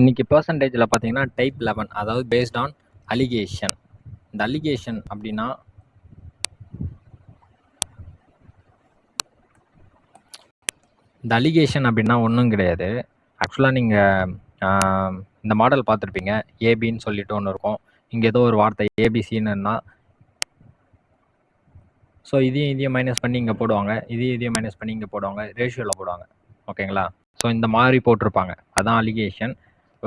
இன்னைக்கு பெர்சன்டேஜில் பார்த்தீங்கன்னா டைப் 11, அதாவது பேஸ்ட் ஆன் அலிகேஷன். இந்த அலிகேஷன் அப்படின்னா ஒன்றும் கிடையாது. ஆக்சுவலாக நீங்கள் இந்த மாடல் பார்த்துருப்பீங்க. ஏபின்னு சொல்லிட்டு ஒன்று இருக்கும். இங்கே ஏதோ ஒரு வார்த்தை ஏபிசின்னு. ஸோ இதையும் மைனஸ் பண்ணி இங்கே போடுவாங்க, இதையும் மைனஸ் பண்ணி இங்கே போடுவாங்க, ரேஷியோவில் போடுவாங்க. ஓகேங்களா? ஸோ இந்த மாதிரி போட்டிருப்பாங்க. அதான் அலிகேஷன்.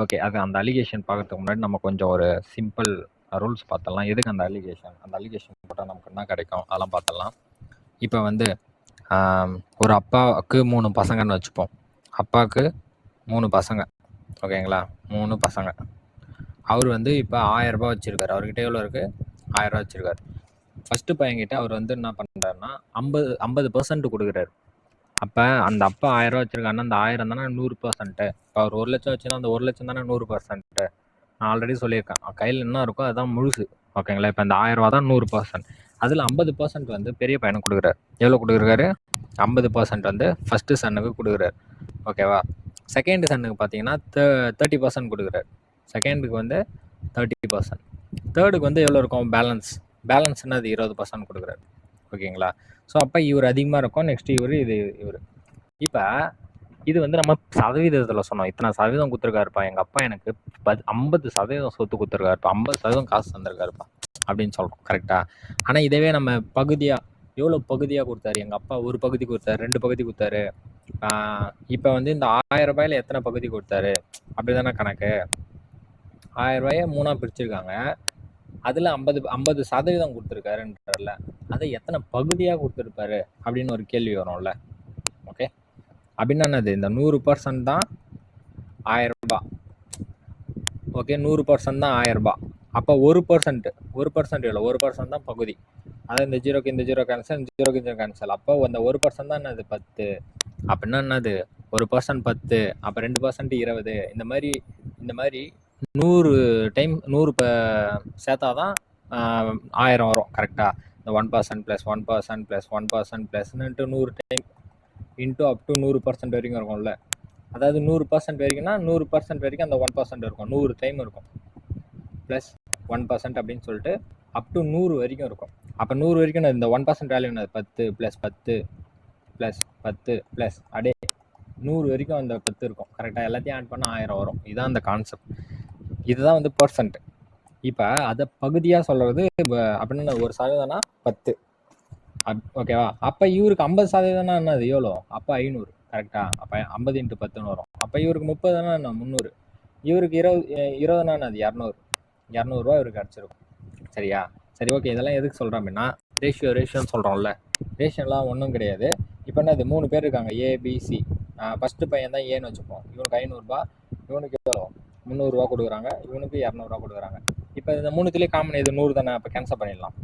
ஓகே, அது அந்த அலிகேஷன் பார்க்கறதுக்கு முன்னாடி நம்ம கொஞ்சம் ஒரு சிம்பிள் ரூல்ஸ் பார்த்தலாம். எதுக்கு அந்த அலிகேஷன் போட்டால் நமக்கு என்ன கிடைக்கும் அதெல்லாம் பார்த்தலாம். இப்போ வந்து ஒரு அப்பாவுக்கு 3 பசங்கன்னு வச்சுப்போம். அப்பாவுக்கு 3 பசங்க. ஓகேங்களா? 3 பசங்க. அவர் வந்து இப்போ 1000 ரூபாய் வச்சுருக்காரு. அவர்கிட்ட எவ்வளோ இருக்குது? 1000 ரூபா வச்சுருக்காரு. ஃபஸ்ட்டு பையன்கிட்ட அவர் வந்து என்ன பண்ணுறாருன்னா 50% கொடுக்குறாரு. அப்போ அந்த அப்பா 1000 ரூபா வச்சுருக்காருன்னா அந்த 1000 தானே 100%. இப்போ அவர் 1 லட்சம் வச்சுன்னா அந்த 1 லட்சம் தானே 100%. நான் ஆல்ரெடி சொல்லியிருக்கேன், கையில் என்ன இருக்கோ அதுதான் முழுசு. ஓகேங்களா? இப்போ இந்த 1000 ரூபா தான் 100%. அதில் 50% வந்து பெரிய பையனுக்கு கொடுக்குறாரு. எவ்வளோ கொடுக்குறாரு? 50% வந்து ஃபஸ்ட்டு சன்னுக்கு கொடுக்குறாரு. ஓகேவா? செகண்ட் சன்னுக்கு பார்த்தீங்கன்னா 30% கொடுக்குறாரு. செகண்டுக்கு வந்து 30%. தேர்டுக்கு வந்து எவ்வளோ இருக்கும்? பேலன்ஸ்னால் அது 20% கொடுக்குறாரு. ஓகேங்களா? ஸோ அப்போ இவர் அதிகமாக இருக்கும், நெக்ஸ்ட் இவர் இப்போ இது வந்து நம்ம சதவீதத்தில் சொன்னோம். இத்தனை சதவீதம் கொடுத்துருக்காருப்பா எங்கள் அப்பா, எனக்கு 50% சொத்து கொடுத்துருக்காருப்பா, 50% காசு தந்திருக்காருப்பா அப்படின்னு சொல்கிறோம். கரெக்டாக? ஆனால் இதவே நம்ம பகுதியாக எவ்வளோ பகுதியாக கொடுத்தாரு? எங்கள் அப்பா ஒரு பகுதி கொடுத்தாரு, 2 பகுதி கொடுத்தாரு. இப்போ வந்து இந்த 1000 ரூபாயில் எத்தனை பகுதி கொடுத்தாரு அப்படி தானே கணக்கு. 1000 ரூபாயை 3ஆக பிரிச்சிருக்காங்க. அதில் 50% கொடுத்துருக்காருன்றல, அதை எத்தனை பகுதியாக கொடுத்துருப்பாரு அப்படின்னு ஒரு கேள்வி வரும்ல. ஓகே, அப்படின்னா என்னது? இந்த 100% தான் 1000 ரூபாய். ஓகே, 100% தான் 1000 ரூபாய். அப்போ 1% எவ்வளோ? 1% தான் பகுதி. அதாவது இந்த ஜீரோக்கு இந்த ஜீரோ கேன்சல், இந்த ஜீரோக்கு இந்த கேன்சல். அப்போ அந்த 1% தான் என்னது? 10. அப்படின்னா என்னது? 1% 10, அப்போ 2% 20. இந்த மாதிரி 100 டைம் 100 சேர்த்தா தான் 1000 வரும். கரெக்டாக? இந்த 1% + 1% + 1% +ன்ட்டு 100 டைம் இன்ட்டு அப் டு 100% வரைக்கும் இருக்கும்ல. அதாவது 100% வரைக்கும்னா 100% வரைக்கும் அந்த 1% இருக்கும். 100 டைம் இருக்கும் ப்ளஸ் 1% அப்படின்னு சொல்லிட்டு அப் டு 100 வரைக்கும் இருக்கும். அப்போ 100 வரைக்கும் இந்த 1% வேல்யூ என்னது? 10 + 10 + 10 ப்ளஸ் அப்படியே 100 வரைக்கும் அந்த 10 இருக்கும். கரெக்டாக? எல்லாத்தையும் ஆட் பண்ணால் 1000 வரும். இதுதான் அந்த கான்செப்ட். இதுதான் வந்து பர்சன்ட். இப்போ அதை பகுதியாக சொல்கிறது அப்படின்னா 1% 10. ஓகேவா? அப்போ இவருக்கு 50% என்னது? எவ்வளோ? அப்போ 500. கரெக்டாக? அப்போ 50 × 10ன்னு வரும். அப்போ இவருக்கு 30 என்ன? 300. இவருக்கு 20 என்னது? 200 ரூபா இவருக்கு கிடச்சிருக்கும். சரியா? சரி, ஓகே. இதெல்லாம் எதுக்கு சொல்கிறோம் அப்படின்னா ரேஷியோன்னு சொல்கிறோம்ல. ரேஷியோலாம் ஒன்றும் கிடையாது. இப்போ என்னது? 3 பேர் இருக்காங்க, ஏபிசி. ஃபஸ்ட்டு பையன் தான் ஏன்னு வச்சுப்போம். இவனுக்கு 500 ரூபா, இவனுக்கு எவ்வளோ? 300 ரூபா கொடுக்குறாங்க, இவனுக்கு 200 ரூபா கொடுக்குறாங்க. இப்போ இந்த 3த்துலேயே காமன் இது 100 தானே. அப்போ கேன்சல் பண்ணிடலாம்.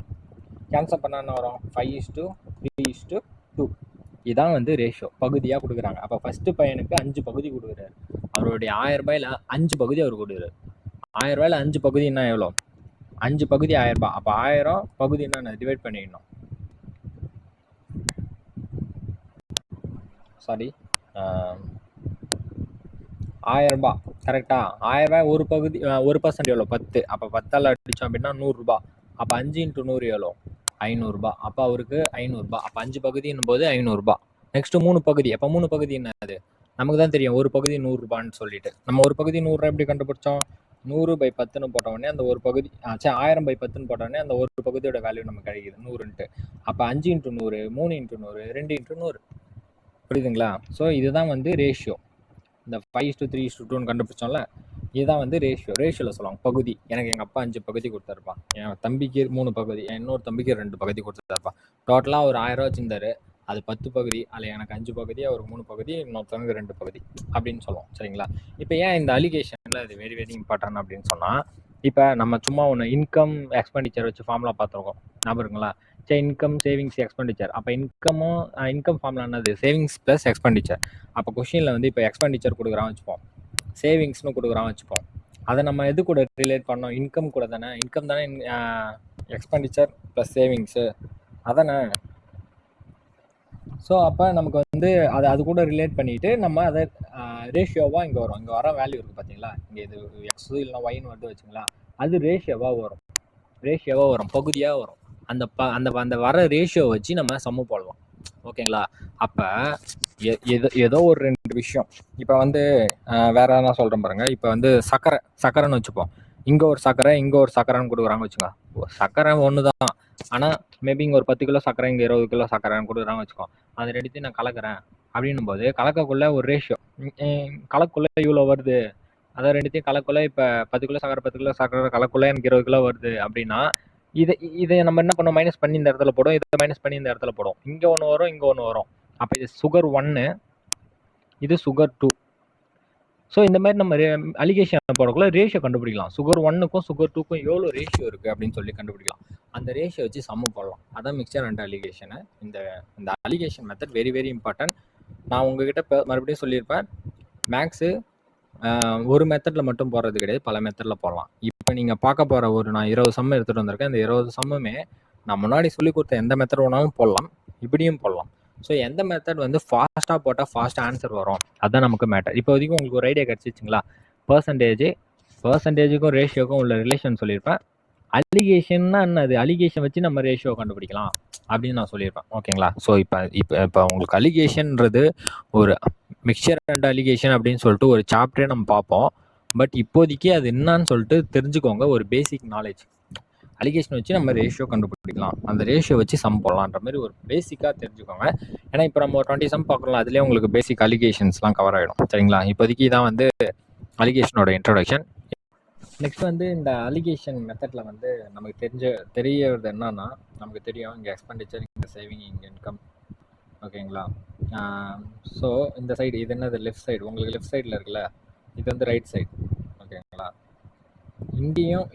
கேன்சல் பண்ணால் என்ன வரும்? 5:3:2. இதான் வந்து ரேஷியோ, பகுதியாக கொடுக்குறாங்க. அப்போ ஃபஸ்ட்டு பையனுக்கு 5 பகுதி கொடுக்குறாரு. அவருடைய 1000 ரூபாயில் 5 பகுதி அவர் கொடுக்குறாரு. 1000 ரூபாயில் 5 பகுதின்னா எவ்வளோ? 5 பகுதி 1000 ரூபாய். அப்போ 1000 பகுதி என்ன? டிவைட் பண்ணிடணும். சாரி, 1000 ரூபாய். கரெக்டாக? 1000 ரூபாய் ஒரு பகுதி 1% எவ்வளோ? 10. அப்போ 10ஆல் அடித்தோம் அப்படின்னா 100 ரூபாய். அப்போ 5 × 100 எவ்வளோ? 500 ரூபாய். அப்போ அவருக்கு 500 ரூபாய். அப்போ 5 பகுதின்னும் போது 500 ரூபாய். நெக்ஸ்ட்டு 3 பகுதி. அப்போ 3 பகுதி என்னது? நமக்கு தான் தெரியும், ஒரு பகுதி 100 ரூபான்னு சொல்லிட்டு. நம்ம ஒரு பகுதி 100 ரூபா எப்படி கண்டுபிடிச்சோம்? 100/10ன்னு போட்ட உடனே அந்த ஒரு பகுதி 1000/10ன்னு போட்ட உடனே அந்த ஒரு பகுதியோட வேல்யூ நமக்கு கிடைக்குது 100ன்ட்டு. அப்போ 5 × 100, 3 × 100, 2 × 100. புரியுதுங்களா? ஸோ இதுதான் வந்து ரேஷியோ. இந்த 5:3:2ன்னு கண்டுபிடிச்சோம்ல, இதுதான் வந்து ரேஷியோவில் சொல்லுவாங்க. பகுதி. எனக்கு எங்கள் அப்பா 5 பகுதி கொடுத்தாருப்பா, என் தம்பிக்கு 3 பகுதி, இன்னொரு தம்பிக்கு 2 பகுதி கொடுத்தாருப்பா. டோட்டலாக ஒரு 1000 ரூபா வச்சுருந்தாரு. அது 10 பகுதி. அதில் எனக்கு 5 பகுதி, அவருக்கு 3 பகுதி, இன்னொருத்தவங்க 2 பகுதி அப்படின்னு சொல்லுவோம். சரிங்களா? இப்போ ஏன் இந்த அலிகேஷனில் அது வெரி வெரி இம்பார்ட்டன்ட் அப்படின்னு சொன்னால், இப்போ நம்ம சும்மா ஒன்று இன்கம் எக்ஸ்பெண்டிச்சர் வச்சு ஃபார்முலா பார்த்துருக்கோம். ஞாபகங்களா? சரி, இன்கம், சேவிங்ஸ், எக்ஸ்பெண்டிச்சர். அப்போ இன்கம் ஃபார்முலா என்னது? Savings plus expenditure. அப்போ கொஷினில் வந்து இப்போ எக்ஸ்பெண்டிச்சர் கொடுக்குறான்னு வச்சுப்போம், சேவிங்ஸ்னு கொடுக்குறான்னு வச்சுப்போம். அதை நம்ம எது கூட ரிலேட் பண்ணோம்? இன்கம் கூட தானே. இன்கம் தானே எக்ஸ்பெண்டிச்சர் ப்ளஸ் சேவிங்ஸு, அதானே. ஸோ அப்போ நமக்கு வந்து அது கூட ரிலேட் பண்ணிவிட்டு நம்ம அதை ரேஷியோவாக இங்கே வரும். இங்கே வர வேல்யூ இருக்குது பார்த்தீங்களா, இங்கே இது எக்ஸ் இல்லைனா ஒய்னு வந்து வச்சுங்களா, அது ரேஷியோவாக வரும், பகுதியாக வரும். அந்த அந்த வர ரேஷியோ வச்சு நம்ம சம்மு போடலாம். ஓகேங்களா? அப்போ ஏதோ ஒரு 2 விஷயம் இப்போ வந்து வேற என்ன சொல்கிறேன் பாருங்க. இப்போ வந்து சக்கரைன்னு வச்சுப்போம். இங்கே ஒரு சக்கரைன்னு கொடுக்குறாங்க வச்சுக்கோ. சக்கரை ஒன்று தான், ஆனால் மேபி இங்கே ஒரு 10 கிலோ சக்கரை, இங்கே 20 கிலோ சக்கரைன்னு கொடுக்குறாங்க வச்சுக்கோ. அது ரெண்டுத்தையும் நான் கலக்கிறேன் அப்படின்னும் போது கலக்கக்குள்ள ஒரு ரேஷியோ கலக்குள்ள இவ்வளோ வருது. அதை ரெண்டுத்தையும் கலக்குள்ள இப்போ 10 கிலோ சக்கரை கலக்குள்ள எனக்கு 20 கிலோ வருது அப்படின்னா இதை நம்ம என்ன பண்ணோம், மைனஸ் பண்ணி இந்த இடத்துல போடும், இதை மைனஸ் பண்ணி இந்த இடத்துல போடும். இங்கே ஒன்று வரும், இங்கே ஒன்று வரும். அப்போ இது சுகர் 1, இது சுகர் 2. ஸோ இந்த மாதிரி நம்ம அலிகேஷன் போடக்குள்ள ரேஷியோ கண்டுபிடிக்கலாம். சுகர் 1க்கும் சுகர் 2க்கும் எவ்வளோ ரேஷியோ இருக்குது அப்படின்னு சொல்லி கண்டுபிடிக்கலாம். அந்த ரேஷியோ வச்சு சம்மு போடலாம். அதான் மிக்சர் அண்ட் அலிகேஷனு. இந்த alligation method very very important. நான் உங்ககிட்ட மறுபடியும் சொல்லியிருப்பேன், மேக்ஸு ஒரு மெத்தடில் மட்டும் போடுறது கிடையாது, பல மெத்தடில் போடலாம். இப்போ நீங்கள் பார்க்க போகிற நான் 20 சம்மு எடுத்துகிட்டு வந்திருக்கேன். இந்த 20 சம்முமே நான் முன்னாடி சொல்லி கொடுத்த எந்த மெத்தட் வேணாலும் போடலாம், இப்படியும் போடலாம். ஸோ எந்த மெத்தட் வந்து ஃபாஸ்ட்டாக போட்டால் ஃபாஸ்ட்டாக ஆன்சர் வரும், அதுதான் நமக்கு மேட்டர். இப்போ வரைக்கும் உங்களுக்கு ஒரு ஐடியா கிடச்சிச்சிங்களா? பர்சன்டேஜுக்கும் ரேஷியோக்கும் உள்ள ரிலேஷன் சொல்லியிருப்பேன். அலிகேஷன்னா என்னது, அலிகேஷன் வச்சு நம்ம ரேஷியோ கண்டுபிடிக்கலாம் அப்படின்னு நான் சொல்லியிருப்பேன். ஓகேங்களா? ஸோ இப்போ உங்களுக்கு அலிகேஷன்றது ஒரு மிக்சர் அண்ட் அலிகேஷன் அப்படின்னு சொல்லிட்டு ஒரு சாப்டரே நம்ம பார்ப்போம். பட் இப்போதைக்கு அது என்னன்னு சொல்லிட்டு தெரிஞ்சுக்கோங்க, ஒரு பேசிக் நாலேஜ். அலிகேஷன் வச்சு நம்ம ரேஷியோ கண்டுபிடிக்கலாம், அந்த ரேஷியோ வச்சு சம் போடலான்ற மாதிரி ஒரு பேசிக்காக தெரிஞ்சுக்கோங்க. ஏன்னா இப்போ நம்ம 20 சம் பார்க்கலாம், அதுலேயே உங்களுக்கு பேசிக் அலிகேஷன்ஸ்லாம் கவர் ஆகிடும். சரிங்களா? இப்போதைக்கு இதான் வந்து அலிகேஷனோட இன்ட்ரோடக்ஷன். நெக்ஸ்ட் வந்து இந்த அலிகேஷன் மெத்தடில் வந்து நமக்கு தெரியறது என்னன்னா, நமக்கு தெரியும் இங்கே எக்ஸ்பெண்டிச்சர், இங்கே சேவிங், இங்கே இன்கம். ஓகேங்களா? ஸோ இந்த சைடு இது என்னது, லெஃப்ட் சைடு. உங்களுக்கு லெஃப்ட் சைடில் இருக்குல்ல, இது வந்து ரைட் சைடு. ஓகேங்களா?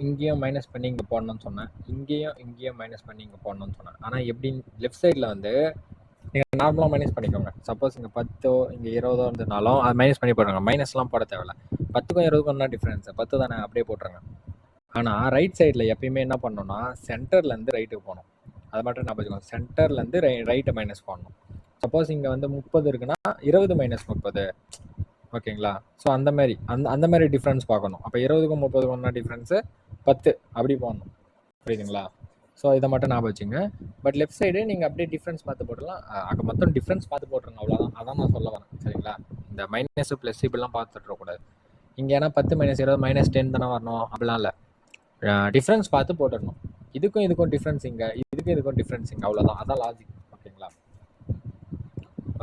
இங்கேயும் மைனஸ் பண்ணி இங்கே போடணும்னு சொன்னேன், இங்கேயும் மைனஸ் பண்ணி இங்கே போடணும்னு சொன்னேன். ஆனால் எப்படி லெஃப்ட் சைடில் வந்து நீங்கள் நார்மலாக மைனஸ் பண்ணிக்கோங்க. சப்போஸ் இங்கே 10 இங்கே 20 இருந்ததுனாலும் அது மைனஸ் பண்ணி போடுறாங்க. மைனஸ்லாம் போட தேவையில்ல. 10க்கும் 20க்கும் என்ன டிஃப்ரென்ஸ், 10 தானே, அப்படியே போட்டுருங்க. ஆனால் ரைட் சைடில் எப்பயுமே என்ன பண்ணணும்னா சென்டர்லேருந்து ரைட்டுக்கு போகணும். அதை மட்டும் நான் வச்சுக்கோங்க. சென்டர்லேருந்து ரைட்டை மைனஸ் பண்ணணும். சப்போஸ் இங்கே வந்து 30 இருக்குன்னா 20 மைனஸ் 30. ஓகேங்களா? ஸோ அந்த மாதிரி டிஃப்ரென்ஸ் பார்க்கணும். அப்போ 20க்கும் 30க்கும் என்ன டிஃப்ரென்ஸு, 10 அப்படி போடணும். புரியுதுங்களா? ஸோ இதை மட்டும் ஞாபகம் வச்சுங்க. பட் லெஃப்ட் சைடு நீங்கள் அப்படியே டிஃப்ரென்ஸ் பார்த்து போட்டுடலாம். அங்கே மொத்தம் டிஃப்ரென்ஸ் பார்த்து போட்டுருங்க, அவ்வளோதான். அதான் நான் சொல்ல வரேன். சரிங்களா? இந்த மைனஸ் ப்ளஸ் இப்படிலாம் பார்த்துட்றக்கூடாது. இங்கே ஏன்னா 10 மைனஸ் 20 மைனஸ் 10 தானே வரணும், அப்படிலாம் இல்லை. டிஃப்ரென்ஸ் பார்த்து போட்டுடணும். இதுக்கும் டிஃப்ரென்ஸ் இங்கே, இதுக்கும் டிஃப்ரென்ஸ் இங்கே, அவ்வளோதான். அதான் லாஜிக். ஓகேங்களா?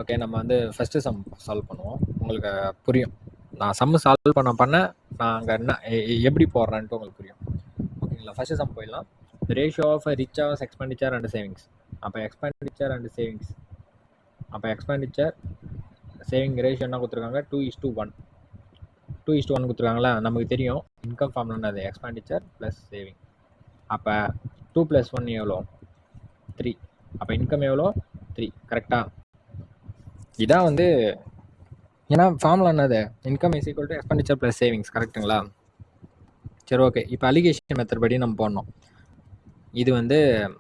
ஓகே, நம்ம வந்து ஃபஸ்ட்டு சம் சால்வ் பண்ணுவோம். உங்களுக்கு புரியும், நான் சம்மு சால்வ் பண்ண நான் அங்கே என்ன எப்படி போடுறேன்ட்டு உங்களுக்கு புரியும். ஓகேங்களா? ஃபஸ்ட்டு சம் போயிடலாம். ரேஷியோ ஆஃப் ரிச் ஆஃப் எக்ஸ்பெண்டிச்சர் அண்ட் சேவிங்ஸ். அப்போ எக்ஸ்பெண்டிச்சர் சேவிங் ரேஷியோ என்ன கொடுத்துருக்காங்க, 2:1 கொடுத்துருக்காங்களா? நமக்கு தெரியும் இன்கம் ஃபார்ம்லாம் அது எக்ஸ்பெண்டிச்சர் ப்ளஸ் சேவிங். அப்போ 2 + 1 எவ்வளோ, 3. அப்போ இன்கம் எவ்வளோ, 3. கரெக்டாக? இதான் வந்து ஏன்னா ஃபார்முலா என்னது, income is equal to expenditure plus savings. கரெக்டுங்களா? சரி, ஓகே. இப்போ அலிகேஷன் மெத்தட் படி நம்ம போடணும். இது வந்து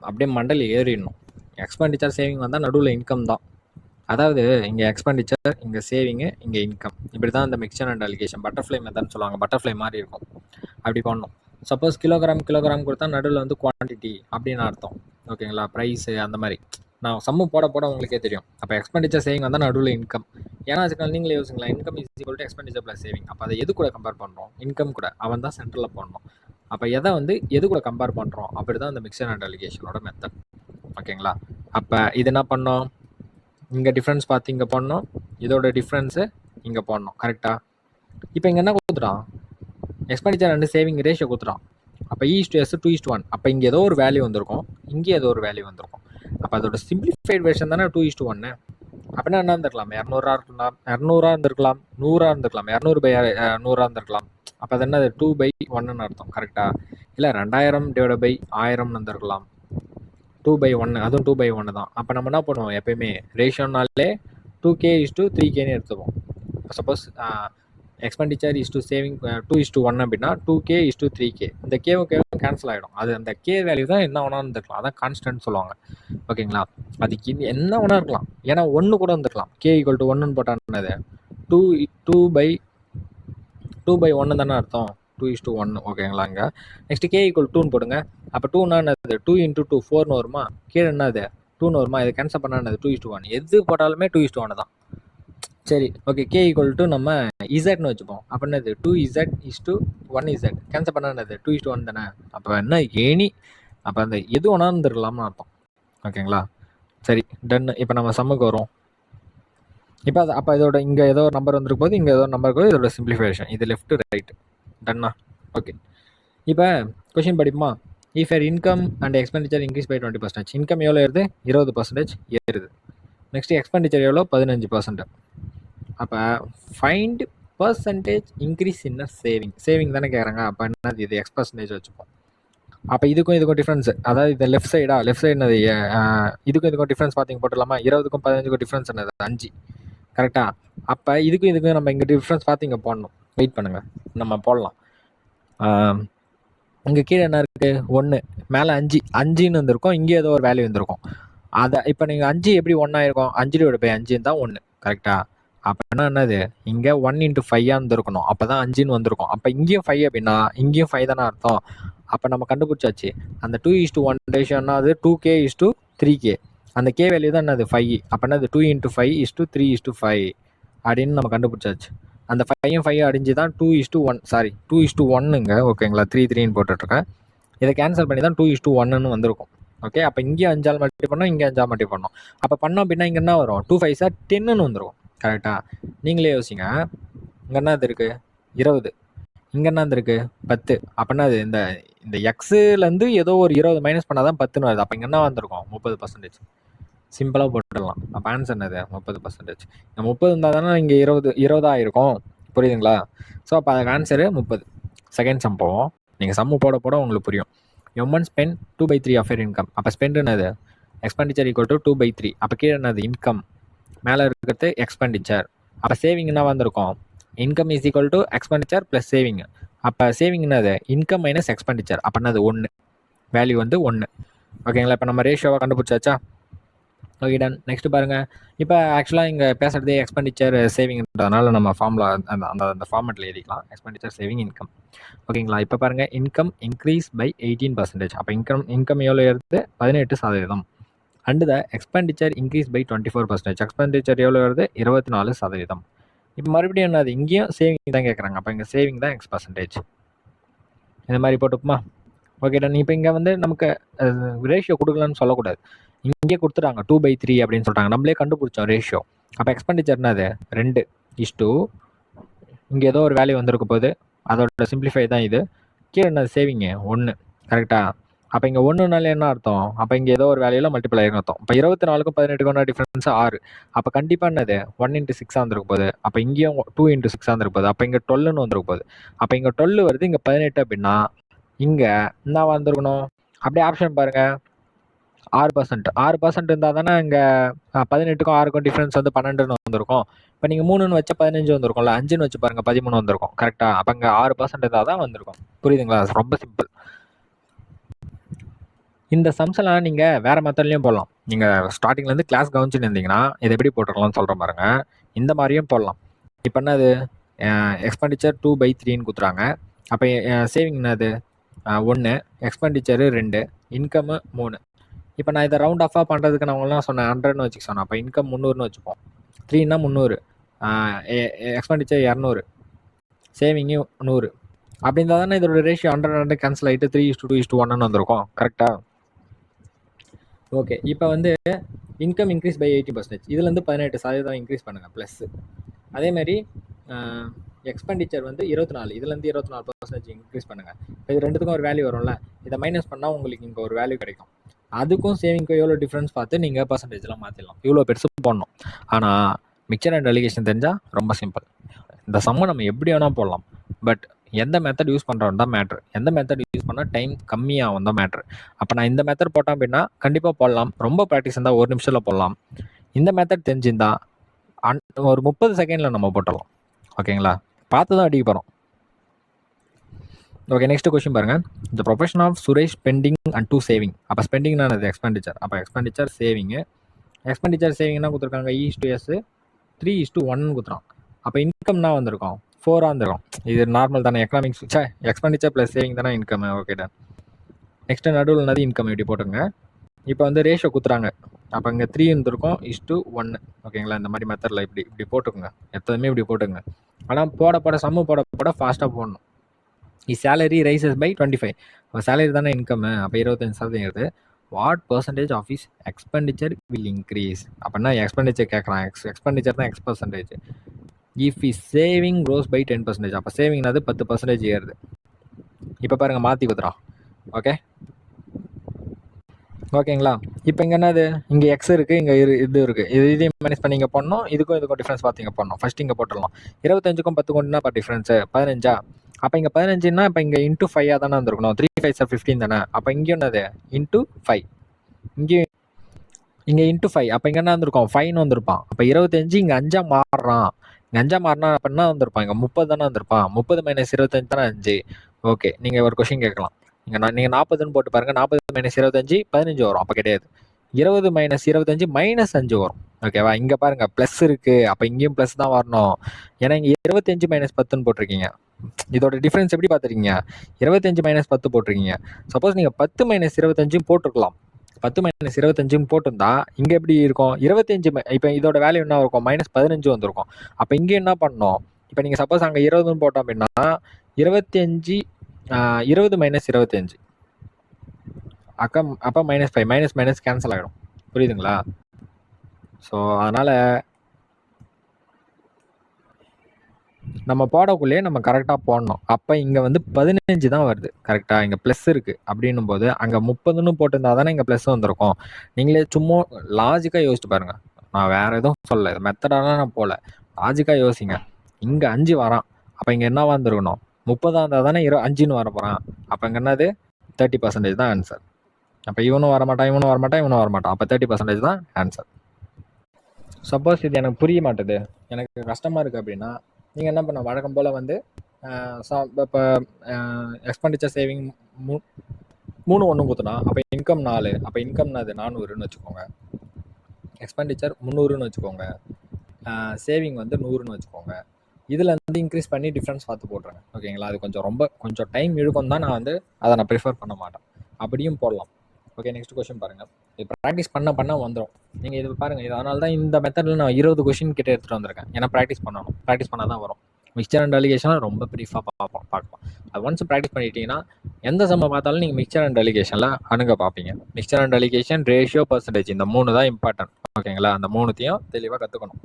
அப்படியே மண்டல் ஏறிடணும். எக்ஸ்பெண்டிச்சர் சேவிங் வந்தால் நடுவில் இன்கம் தான். அதாவது இங்கே எக்ஸ்பெண்டிச்சர், இங்கே சேவிங்கு, இங்கே இன்கம். இப்படி தான் இந்த மிக்சர் அண்ட் அலிகேஷன் பட்டர்ஃப்ளை மெத்தட்னு சொல்லுவாங்க. பட்டர்ஃப்ளை மாதிரி இருக்கும். அப்படி பண்ணணும். சப்போஸ் கிலோகிராம் கொடுத்தா நடுவில் வந்து குவான்டிட்டி அப்படின்னு அர்த்தம். ஓகேங்களா? ப்ரைஸு அந்த மாதிரி நான் சம்மு போட உங்களுக்கே தெரியும். அப்போ எக்ஸ்பெண்டிச்சர் சேவிங் வந்தால் நடுவில் இன்கம். ஏன்னா அதுக்காக நீங்களே யோசிங்களா, income is equal to expenditure plus saving. அப்போ அதை எது கூட கம்பேர் பண்ணுறோம், இன்கம் கூட. அவன் தான் சென்டரில் போடணும். அப்போ எதை வந்து எது கூட கம்பேர் பண்ணுறோம், அப்படி தான் இந்த மிக்சர் அண்ட் அலிகேஷனோட மெத்தட். ஓகேங்களா? அப்போ இது என்ன பண்ணோம், இங்கே டிஃப்ரென்ஸ் பார்த்து இங்கே போடணும், இதோட டிஃப்ரென்ஸு இங்கே போடணும். கரெக்டாக? இப்போ இங்கே என்ன கொடுத்துட்டான், எக்ஸ்பெண்டிச்சர் அண்ட் சேவிங் ரேஷியோ கொடுத்துட்டான். அப்போ E/S 2:1. அப்போ இங்கே ஏதோ ஒரு வேல்யூ வந்திருக்கும், இங்கே ஏதோ ஒரு வேல்யூ வந்திருக்கும். அப்போ அதோட சிம்பிளிஃபைட் வெர்ஷன் தானே 2:1. அப்படின்னா என்ன இருந்திருக்கலாம், 200 இருக்கலாம், 200 இருந்திருக்கலாம், 100 இருந்திருக்கலாம், 200/100 இருந்திருக்கலாம். அப்போ அது என்னது, 2/1 அர்த்தம். கரெக்டாக? இல்லை 2000/1000 இருந்திருக்கலாம். 2/1, அதுவும் 2/1 தான். அப்போ நம்ம என்ன பண்ணுவோம், எப்பயுமே ரேஷியோனாலே 2K/3K எடுத்துப்போம். Suppose expenditure is to saving 2:1 அப்படின்னா 2K/3K. இந்த கேவும் கேன்சல் ஆகிடும். அது அந்த கே வேல்யூ தான் என்ன வேணா இருந்துக்கலாம். அதான் கான்ஸ்டன்ட் சொல்லுவாங்க. ஓகேங்களா? அதுக்கு என்ன வேணா இருக்கலாம். ஏன்னா 1 கூட இருந்துக்கலாம். K = 1 போட்டால் என்னது 2/1 தானே அர்த்தம். 2:1 ஓகேங்களா? இங்கே நெக்ஸ்ட் K = 2ன்னு போடுங்க. அப்போ 2னா என்னது 2 × 2 4ன்னு வருமா? கீழே என்னது 2ன்னு வருமா? இதை கேன்சல் பண்ணால் என்னது 2:1. எது போட்டாலுமே 2:1 தான். சரி ஓகே. K = நம்ம இசட்னு வச்சுப்போம். அப்போ என்னது 2Z:1Z கேன்சல் பண்ணால் என்னது 2:1 தானே. அப்போ என்ன ஏனி அப்போ அந்த எது ஒன்றா இருந்துருக்கலாம்னு அர்த்தம். ஓகேங்களா? சரி டன். இப்போ நம்ம சம்முக்கு வரும். இப்போ அப்போ இதோட இங்கே ஏதோ ஒரு நம்பர் வந்துருக்கும் போது இங்கே ஏதோ ஒரு நம்பர் இருக்கும். இதோட சிம்பிளிஃபிகேஷன் இது லெஃப்ட் ரைட். டன்னா? ஓகே. இப்போ கொஷின் படிப்புமா? If your income and expenditure increase by 20%. Income எவ்வளோ ஏறுது? 20% ஏறுது. நெக்ஸ்ட் எக்ஸ்பெண்டிச்சர் எவ்வளோ? 15%. அப்போ find percentage increase in saving தானே கேட்குறாங்க. அப்போ என்னது இது X% வச்சுப்போம். அப்போ இதுக்கும் டிஃப்ரென்ஸ், அதாவது இது லெஃப்ட் சைடு என்னது இதுக்கும் டிஃப்ரென்ஸ் பார்த்திங்க போட்டுடலாமா? 20க்கும் 15க்கும் டிஃப்ரென்ஸ் என்னது 5. கரெக்டாக? அப்போ இதுக்கும் நம்ம இங்கே டிஃப்ரென்ஸ் பார்த்திங்க போடணும். வெயிட் பண்ணுங்கள், நம்ம போடலாம். இங்கே கீழே என்ன இருக்குது? 1 மேலே 5ன்னு வந்திருக்கும். இங்கே ஏதோ ஒரு வேல்யூ வந்திருக்கும். அதை இப்போ நீங்கள் 5 எப்படி 1 ஆயிருக்கும்? 5/5 தான் 1. கரெக்டாக? அப்போனா என்னது இங்கே 1 × 5 இருந்திருக்கணும். அப்போ தான் 5ன்னு வந்திருக்கும். அப்போ இங்கேயும் 5 அப்படின்னா இங்கேயும் 5 தானே அர்த்தம். அப்போ நம்ம கண்டுபிடிச்சாச்சு. அந்த 2:1 ரேஷியோன்னா அது 2K:3K. அந்த K வேல்யூ தான் என்னது 5. அப்போ என்னது 2 × 5 3:5 அப்படின்னு நம்ம கண்டுபிடிச்சாச்சு. அந்த 5 அடிஞ்சு தான் 2:1ங்க. ஓகேங்களா? 3:3ன்னு போட்டுட்ருக்கேன். இதை கேன்சல் பண்ணி தான் 2:1ன்னு வந்திருக்கும். ஓகே. அப்போ இங்கேயும் 5ஆல் மல்டிப்ளை பண்ணோம், இங்கே 5ஆல் மல்டிப்ளை பண்ணோம். அப்போ பண்ணோம் அப்படின்னா இங்கே என்ன வரும்? 2 5s 10ன்னு வந்துடும். கரெக்டாக? நீங்களே யோசிங்க. இங்கே என்னது இருக்குது? 20. இங்கே என்னது இருக்குது? 10. அப்படின்னா அது இந்த எக்ஸுலேருந்து ஏதோ ஒரு 20 மைனஸ் பண்ணால் தான் 10ன்னு வருது. அப்போ இங்கே என்ன வந்திருக்கும்? 30%. சிம்பிளாக போட்டுடலாம். அப்போ ஆன்சர் என்னது? 30%. இந்த 30 இருந்தால் தானே இங்கே 20 இருக்கும். புரியுதுங்களா? ஸோ அப்போ அதுக்கு ஆன்சரு 30. செகண்ட் சம் போவோம். நீங்கள் சம்மு போட உங்களுக்கு புரியும். எம்ஒன் ஸ்பெண்ட் 2/3 ஆஃப் யர் இன்கம். அப்போ ஸ்பெண்ட் என்னது? எக்ஸ்பெண்டிச்சர் = 2/3. அப்போ கீழே என்னது? இன்கம். மேலே இருக்கிறது எக்ஸ்பெண்டிச்சர். அப்போ சேவிங் என்ன வந்திருக்கும்? Income is equal to expenditure plus saving. அப்போ சேவிங் என்னது? Income minus expenditure. அப்போ என்னது 1. வேல்யூ வந்து 1. ஓகேங்களா? இப்போ நம்ம ரேஷியோவாக கண்டுபிடிச்சாச்சா? Okay done. நெக்ஸ்ட் பாருங்கள். இப்போ ஆக்சுவலாக இங்கே பேசுகிறதே எக்ஸ்பெண்டிச்சர் சேவிங்ன்றதுனால நம்ம ஃபார்முலா அந்த ஃபார்மெட்டில் எழுதிக்கலாம். Expenditure saving income. ஓகேங்களா? இப்போ பாருங்கள், இன்கம் இன்க்ரீஸ் பை 18%. அப்போ இன்கம் எவ்வளோ ஏறுது? 18%. And the expenditure increase by 24%. Expenditure எவ்வளோ வருது? 24%. இப்போ மறுபடியும் என்னது? இங்கேயும் சேவிங் தான் கேட்குறாங்க. அப்போ இங்கே சேவிங் தான் X%. இந்த மாதிரி போட்டுக்குமா? Okay done. இப்போ இங்கே வந்து நமக்கு ரேஷியோ கொடுக்கலன்னு சொல்லக்கூடாது. இங்கே கொடுத்துட்டாங்க 2/3 அப்படின்னு சொல்லிட்டாங்க. நம்மளே கண்டுபிடிச்சோம் ரேஷியோ. அப்போ எக்ஸ்பெண்டிச்சர் என்னது? 2:, இங்கே ஏதோ ஒரு வேல்யூ வந்திருக்க போது அதோட சிம்பிளிஃபை தான் இது. கீழே என்னது? சேவிங்க 1. கரெக்டாக? அப்போ இங்கே 1னால என்ன அர்த்தம்? அப்போ இங்கே ஏதோ ஒரு வேல்யூவில் மல்டிப்ளை ஆகிருக்கும் அர்த்தம். இப்போ 24க்கும் 18க்கும் டிஃப்ரென்ஸ் 6. அப்போ கண்டிப்பாக என்னது 1 × 6 வந்துருக்க போகுது. அப்போ இங்கேயும் 2 × 6 வந்துருக்க போகுது. அப்போ இங்கே 12ன்னு வந்துருக்க போகுது. அப்போ இங்கே 12 வருது, இங்கே 18 அப்படின்னா இங்கே என்ன வந்துருக்கணும்? அப்படியே ஆப்ஷன் பாருங்கள். 6% இருந்தால் தானே இங்கே 18க்கும் 6க்கும் டிஃப்ரென்ஸ் வந்து 12ன்னு வந்திருக்கும். இப்போ நீங்கள் 3ன்னு வச்சா 15 வந்திருக்கும்ல. 5ன்னு வச்சு பாருங்கள் 13 வந்திருக்கும். கரெக்டாக? அப்போ இங்கே 6% இருந்தால் தான் வந்திருக்கும். புரியுதுங்களா? ரொம்ப சிம்பிள். இந்த சம்ஸ்லாம் நீங்கள் வேறு மெத்தட்லையும் போடலாம். நீங்கள் ஸ்டார்டிங்லேருந்து கிளாஸ் கவனிச்சுன்னு இருந்தீங்கன்னா இதை எப்படி போட்டுருக்கலாம்னு சொல்கிற பாருங்க. இந்த மாதிரியும் போடலாம். இப்போ என்னது? எக்ஸ்பெண்டிச்சர் 2/3ன்னு கொடுத்துறாங்க. அப்போ சேவிங் என்னது? 1, எக்ஸ்பெண்டிச்சரு 2, இன்கம்மு 3. இப்போ நான் இதை ரவுண்ட் ஆஃபாக பண்ணுறதுக்கு நான் உங்களாம் சொன்னேன் 100ன்னு வச்சுக்க சொன்னேன். அப்போ இன்கம் 300ன்னு வச்சுப்போம். 3ன்னா 300, எக்ஸ்பெண்டிச்சர் 200, சேவிங்கு 100. அப்படி இருந்தால் தானே இதோட ரேஷியோ 100 கேன்சல் ஆகிட்டு 3:2:1ன்னு வந்திருக்கும். கரெக்டாக? ஓகே. இப்போ வந்து இன்கம் இன்க்ரீஸ் பை 18%. இதுலேருந்து 18% இன்க்ரீஸ் பண்ணுங்கள் ப்ளஸ். அதேமாதிரி எக்ஸ்பெண்டிச்சர் வந்து 24, இதுலேருந்து 24% இன்க்ரீஸ் பண்ணுங்கள். இப்போ இது ரெண்டுத்துக்கும் ஒரு வேல்யூ வரும்ல. இதை மைனஸ் பண்ணால் உங்களுக்கு இங்கே ஒரு வேல்யூ கிடைக்கும். அதுக்கும் சேவிங்க்கும் எவ்வளோ டிஃப்ரென்ஸ் பார்த்து நீங்கள் பர்சன்டேஜ்லாம் மாற்றிடலாம். இவ்வளோ பெருசு போடணும். ஆனால் மிக்சர் அண்ட் அலிகேஷன் தெரிஞ்சால் ரொம்ப சிம்பிள். இந்த சம்மை நம்ம எப்படி வேணால் போடலாம். பட் எந்த மெத்தட் யூஸ் பண்ணுறோம் தான் மேட்ரு. எந்த மெத்தட் யூஸ் பண்ணால் டைம் கம்மியாகும் தான் மேட்ரு. அப்போ நான் இந்த மெத்தட் போட்டேன் அப்படின்னா கண்டிப்பாக போடலாம். ரொம்ப ப்ராக்டிஸ் இருந்தால் 1 நிமிஷத்தில் போடலாம். இந்த மெத்தட் தெரிஞ்சிருந்தா ஒரு 30 செகண்டில் நம்ம போட்டலாம். ஓகேங்களா? பார்த்து தான் அடிக்க போகிறோம். ஓகே. நெக்ஸ்ட் கொஸ்டின் பாருங்கள். The profession of Suresh spending and to saving. அப்போ ஸ்பெண்டிங்னா அது எக்ஸ்பெண்டிச்சர். அப்போ எக்ஸ்பெண்டிச்சர் சேவிங்கு. எக்ஸ்பெண்டிச்சர் சேவிங்னா கொடுத்துருக்காங்க E/S 3:1 கொடுத்துறான். அப்போ இன்கம்னா வந்திருக்கும் 4 வந்துருக்கும். இது நார்மல் தானே, எக்கனாமிக்ஸ் எக்ஸ்பெண்டிச்சர் ப்ளஸ் சேவிங் தானே இன்கம். Okay done. நெக்ஸ்ட் நடுவில் என்னது இன்கம் இப்படி போட்டுங்க. இப்போ வந்து ரேஷியோ குத்துறாங்க. அப்போ இங்கே 3 இருந்திருக்கும் (1). ஓகேங்களா, இந்த மாதிரி மெத்தடில் இப்படி போட்டுக்கோங்க, எப்போதுமே இப்படி போட்டுங்க. ஆனால் போட சம்மு போட ஃபாஸ்ட்டாக போடணும். Salary rises by 25. அப்போ சேலரி தானே இன்கம், அப்போ 25% what percentage of is expenditure will increase. அப்படின்னா எக்ஸ்பெண்டிச்சர் கேட்குறான், எக்ஸ்பெண்டிச்சர் தான் X%. If is saving grows by 10%. அப்போ சேவிங்னாது 10% ஏறுது. இப்போ பாருங்கள் மாற்றி குத்துறான். ஓகேங்களா, இப்போ இங்கே என்னது, இங்கே எக்ஸ் இருக்குது, இங்கே இது இருக்குது, இதையும் மைனஸ் பண்ணி இங்கே பண்ணணும், இதுக்கும் டிஃப்ரென்ஸ் பார்த்து இங்கே பண்ணணும். ஃபஸ்ட் இங்கே போட்டுடலாம். 25க்கும் 10க்கும் என்ன டிஃப்ரென்ஸு 15. அப்போ இங்கே 15ன்னா இப்போ இங்கே இன்ட்டு 5 தானே வந்துருக்கணும். 3 5 15 தானே. அப்போ இங்கேயும் என்னது இன்ட்டு 5, இங்கே இன்ட்டு 5. அப்போ இங்கே என்ன வந்திருக்கும் 5ன்னு வந்திருப்பான். அப்போ 25 இங்கே 5 மாறுறான். இங்கே 5 மாறினா அப்போ என்ன வந்திருப்பான், இங்கே 30 தானே வந்திருப்பான். 30 - 25 தானே 5. ஓகே, நீங்கள் ஒரு கொஷின் கேட்கலாம், நீங்கள் 40ன்னு போட்டு பாருங்கள். 40 - 25 15 வரும். அப்போ கிடையாது, 20 - 25 -5 வரும். ஓகேவா, இங்கே பாருங்கள் ப்ளஸ் இருக்குது, அப்போ இங்கேயும் ப்ளஸ் தான் வரணும். ஏன்னா இங்கே 25 - 10ன்னு போட்டிருக்கீங்க. இதோட டிஃப்ரென்ஸ் எப்படி பார்த்துருக்கீங்க, 25 - 10 போட்டிருக்கீங்க. சப்போஸ் நீங்கள் 10 - 25 போட்டிருக்கலாம். 10 - 25 போட்டிருந்தா இங்கே எப்படி இருக்கும், 25 இப்போ இதோட வேல்யூ என்ன இருக்கும், -15 வந்திருக்கும். அப்போ இங்கே என்ன பண்ணணும், இப்போ நீங்கள் சப்போஸ் அங்கே 20ன்னு போட்டோம் அப்படின்னா 25 20 - 25 அப்போ -5 மைனஸ் கேன்சல் ஆகிடும். புரியுதுங்களா? ஸோ அதனால் நம்ம போடக்குள்ளேயே நம்ம கரெக்டாக போடணும். அப்போ இங்கே வந்து 15 தான் வருது கரெக்டாக, இங்கே ப்ளஸ் இருக்குது அப்படின்னும் போது அங்கே 30ன்னு போட்டிருந்தா தானே இங்கே ப்ளஸ் வந்திருக்கும். நீங்களே சும்மா லாஜிக்காக யோசிச்சு பாருங்கள். நான் வேறு எதுவும் சொல்ல, மெத்தடாலாம் நான் போகல, லாஜிக்காக யோசிங்க. இங்கே 5 வரான், அப்போ இங்கே என்ன வந்துருக்கணும், 30 இருந்தால் தானே 5ன்னு வர போகிறான். அப்போ இங்கே என்னது 30% தான் ஆன்சர். அப்போ இவனும் வரமாட்டான், இவனும் வரமாட்டான். அப்போ 30% தான் ஆன்சர். சப்போஸ் இது எனக்கு புரிய மாட்டுது, எனக்கு கஷ்டமாக இருக்குது அப்படின்னா நீங்கள் என்ன பண்ண, வழக்கம் போல் வந்து இப்போ எக்ஸ்பெண்டிச்சர் சேவிங் 3 ஒன்று குத்துனா அப்போ இன்கம் 4. அப்போ இன்கம் அது 400ன்னு வச்சுக்கோங்க, எக்ஸ்பெண்டிச்சர் 300ன்னு வச்சுக்கோங்க, சேவிங் வந்து 100ன்னு வச்சுக்கோங்க. இதில் வந்து இன்க்ரீஸ் பண்ணி டிஃப்ரென்ஸ் பார்த்து போட்டுருங்க. ஓகேங்களா, அது கொஞ்சம் டைம் இழுக்கும் தான், நான் வந்து அதை நான் ப்ரிஃபர் பண்ண மாட்டேன். அப்படியும் போடலாம். ஓகே, நெக்ஸ்ட் கொஷின் பாருங்கள். இது ப்ராக்டிஸ் பண்ண வந்துடும். நீங்கள் இது பாருங்கள், இது அதனால தான் இந்த மெத்தடில் நான் 20 கொஷின் கிட்டே எடுத்துகிட்டு வந்திருக்கேன். ஏன்னா ப்ராக்டிஸ் பண்ணால் தான் வரும். மிக்சர் அண்ட் அலிகேஷனில் ரொம்ப ப்ரீஃபாக பார்க்கலாம். அது ஒன்ஸ் ப்ராக்டிஸ் பண்ணிட்டீங்கன்னா எந்த சம்ம பார்த்தாலும் நீங்கள் மிக்சர் அண்ட் அலிகேஷனில் அணுக பார்ப்பீங்க. Mixer and allegation, ratio, percentage, இந்த 3 தான் இம்பார்ட்டன்ட். ஓகேங்களா, அந்த 3த்தையும் தெளிவாக கற்றுக்கணும்.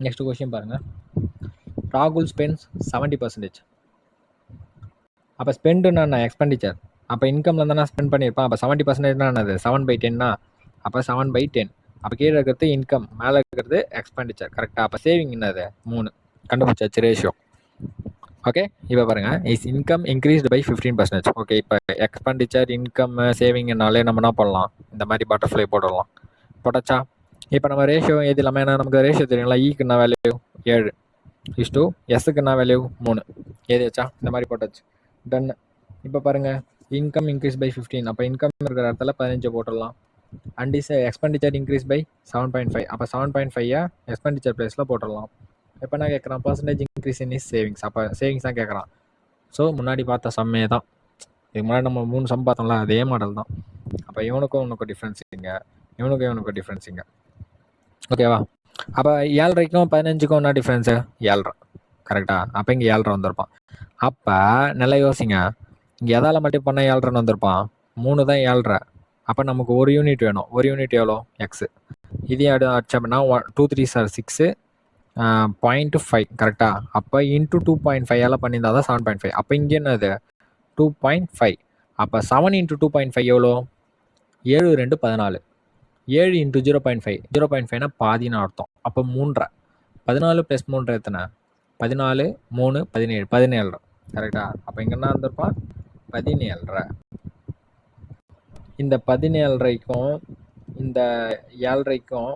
நெக்ஸ்ட் கொஷின் பாருங்கள். ராகுல் ஸ்பெண்ட்ஸ் 70%. அப்போ ஸ்பெண்டுன்னா என்ன, எக்ஸ்பெண்டிச்சர். அப்போ இன்கமில் தானே ஸ்பெண்ட் பண்ணியிருப்பான். அப்போ 70% என்னது 7/10. அப்போ 7/10. அப்போ கீழே இருக்கிறது இன்கம், மேலே இருக்கிறது எக்ஸ்பெண்டிச்சர். கரெக்டாக. அப்போ சேவிங் என்னது 3 கண்டுபிடிச்சாச்சு, ரேஷியோ. ஓகே, இப்போ பாருங்கள், is income increased by 15%. Okay, இப்போ எக்ஸ்பெண்டிச்சர், இன்கம், சேவிங்னாலே நம்ம என்ன பண்ணலாம், இந்த மாதிரி பட்டர்ஃப்ளை போடலாம். போட்டாச்சா? இப்போ நம்ம ரேஷியோ எது இல்லாமல், ஏன்னா நமக்கு ரேஷியோ தெரியுங்களா, ஈக்கு என்ன வேல்யூ 7 (to எஸ்ஸுக்கு என்ன வேல்யூ 3 ஏதாச்சா, இந்த மாதிரி போட்டாச்சு, டன். இப்போ பாருங்கள், இன்கம் இன்க்ரீஸ் பை 15. அப்போ இன்கம் இருக்கிற இடத்துல 15 போட்டுடலாம். And is expenditure increase by 7.5. அப்போ 7.5 எக்ஸ்பெண்டிச்சர் ப்ளேஸில் போட்டுடலாம். இப்போ நான் கேட்குறான் percentage increase in his savings. அப்போ சேவிங்ஸ் தான் கேட்குறான். ஸோ முன்னாடி பார்த்த சம்மே தான், இதுக்கு முன்னாடி நம்ம 3 சம் பார்த்தோம்ல, அதே மாடல் தான். அப்போ இவனுக்கும் டிஃப்ரென்ஸ் இங்கே, இவனுக்கும் டிஃப்ரென்ஸ் இங்கே. ஓகேவா? அப்போ 7.5க்கும் 15க்கும் என்ன டிஃப்ரென்ஸு, 7.5. கரெக்டாக. அப்போ இங்கே 7.5 வந்திருப்பான். அப்போ நல்லா யோசிங்க, இங்கே எதால் மட்டும் பண்ண 7.5 வந்திருப்பான், 3 தான் 7.5. அப்போ நமக்கு ஒரு யூனிட் வேணும். ஒரு யூனிட் எவ்வளோ, எக்ஸு. இதையும் அடிச்சு அப்படின்னா 2 3 6 0.5. கரெக்டாக. அப்போ இன்ட்டு 2.5 பண்ணியிருந்தா தான் 7.5. அப்போ இங்கே என்னது 2.5. அப்போ 7 × 2.5 எவ்வளோ, 7 2 14. 7 × 0.5, 0.5னா பாதின்னு அர்த்தம். அப்போ 3.5. 14 + 3 எத்தனை, 14 3 17, 17.5. கரெக்டாக. அப்போ இங்கே என்ன வந்திருப்பான், 17.5. இந்த 17.5க்கும் இந்த 7.5க்கும்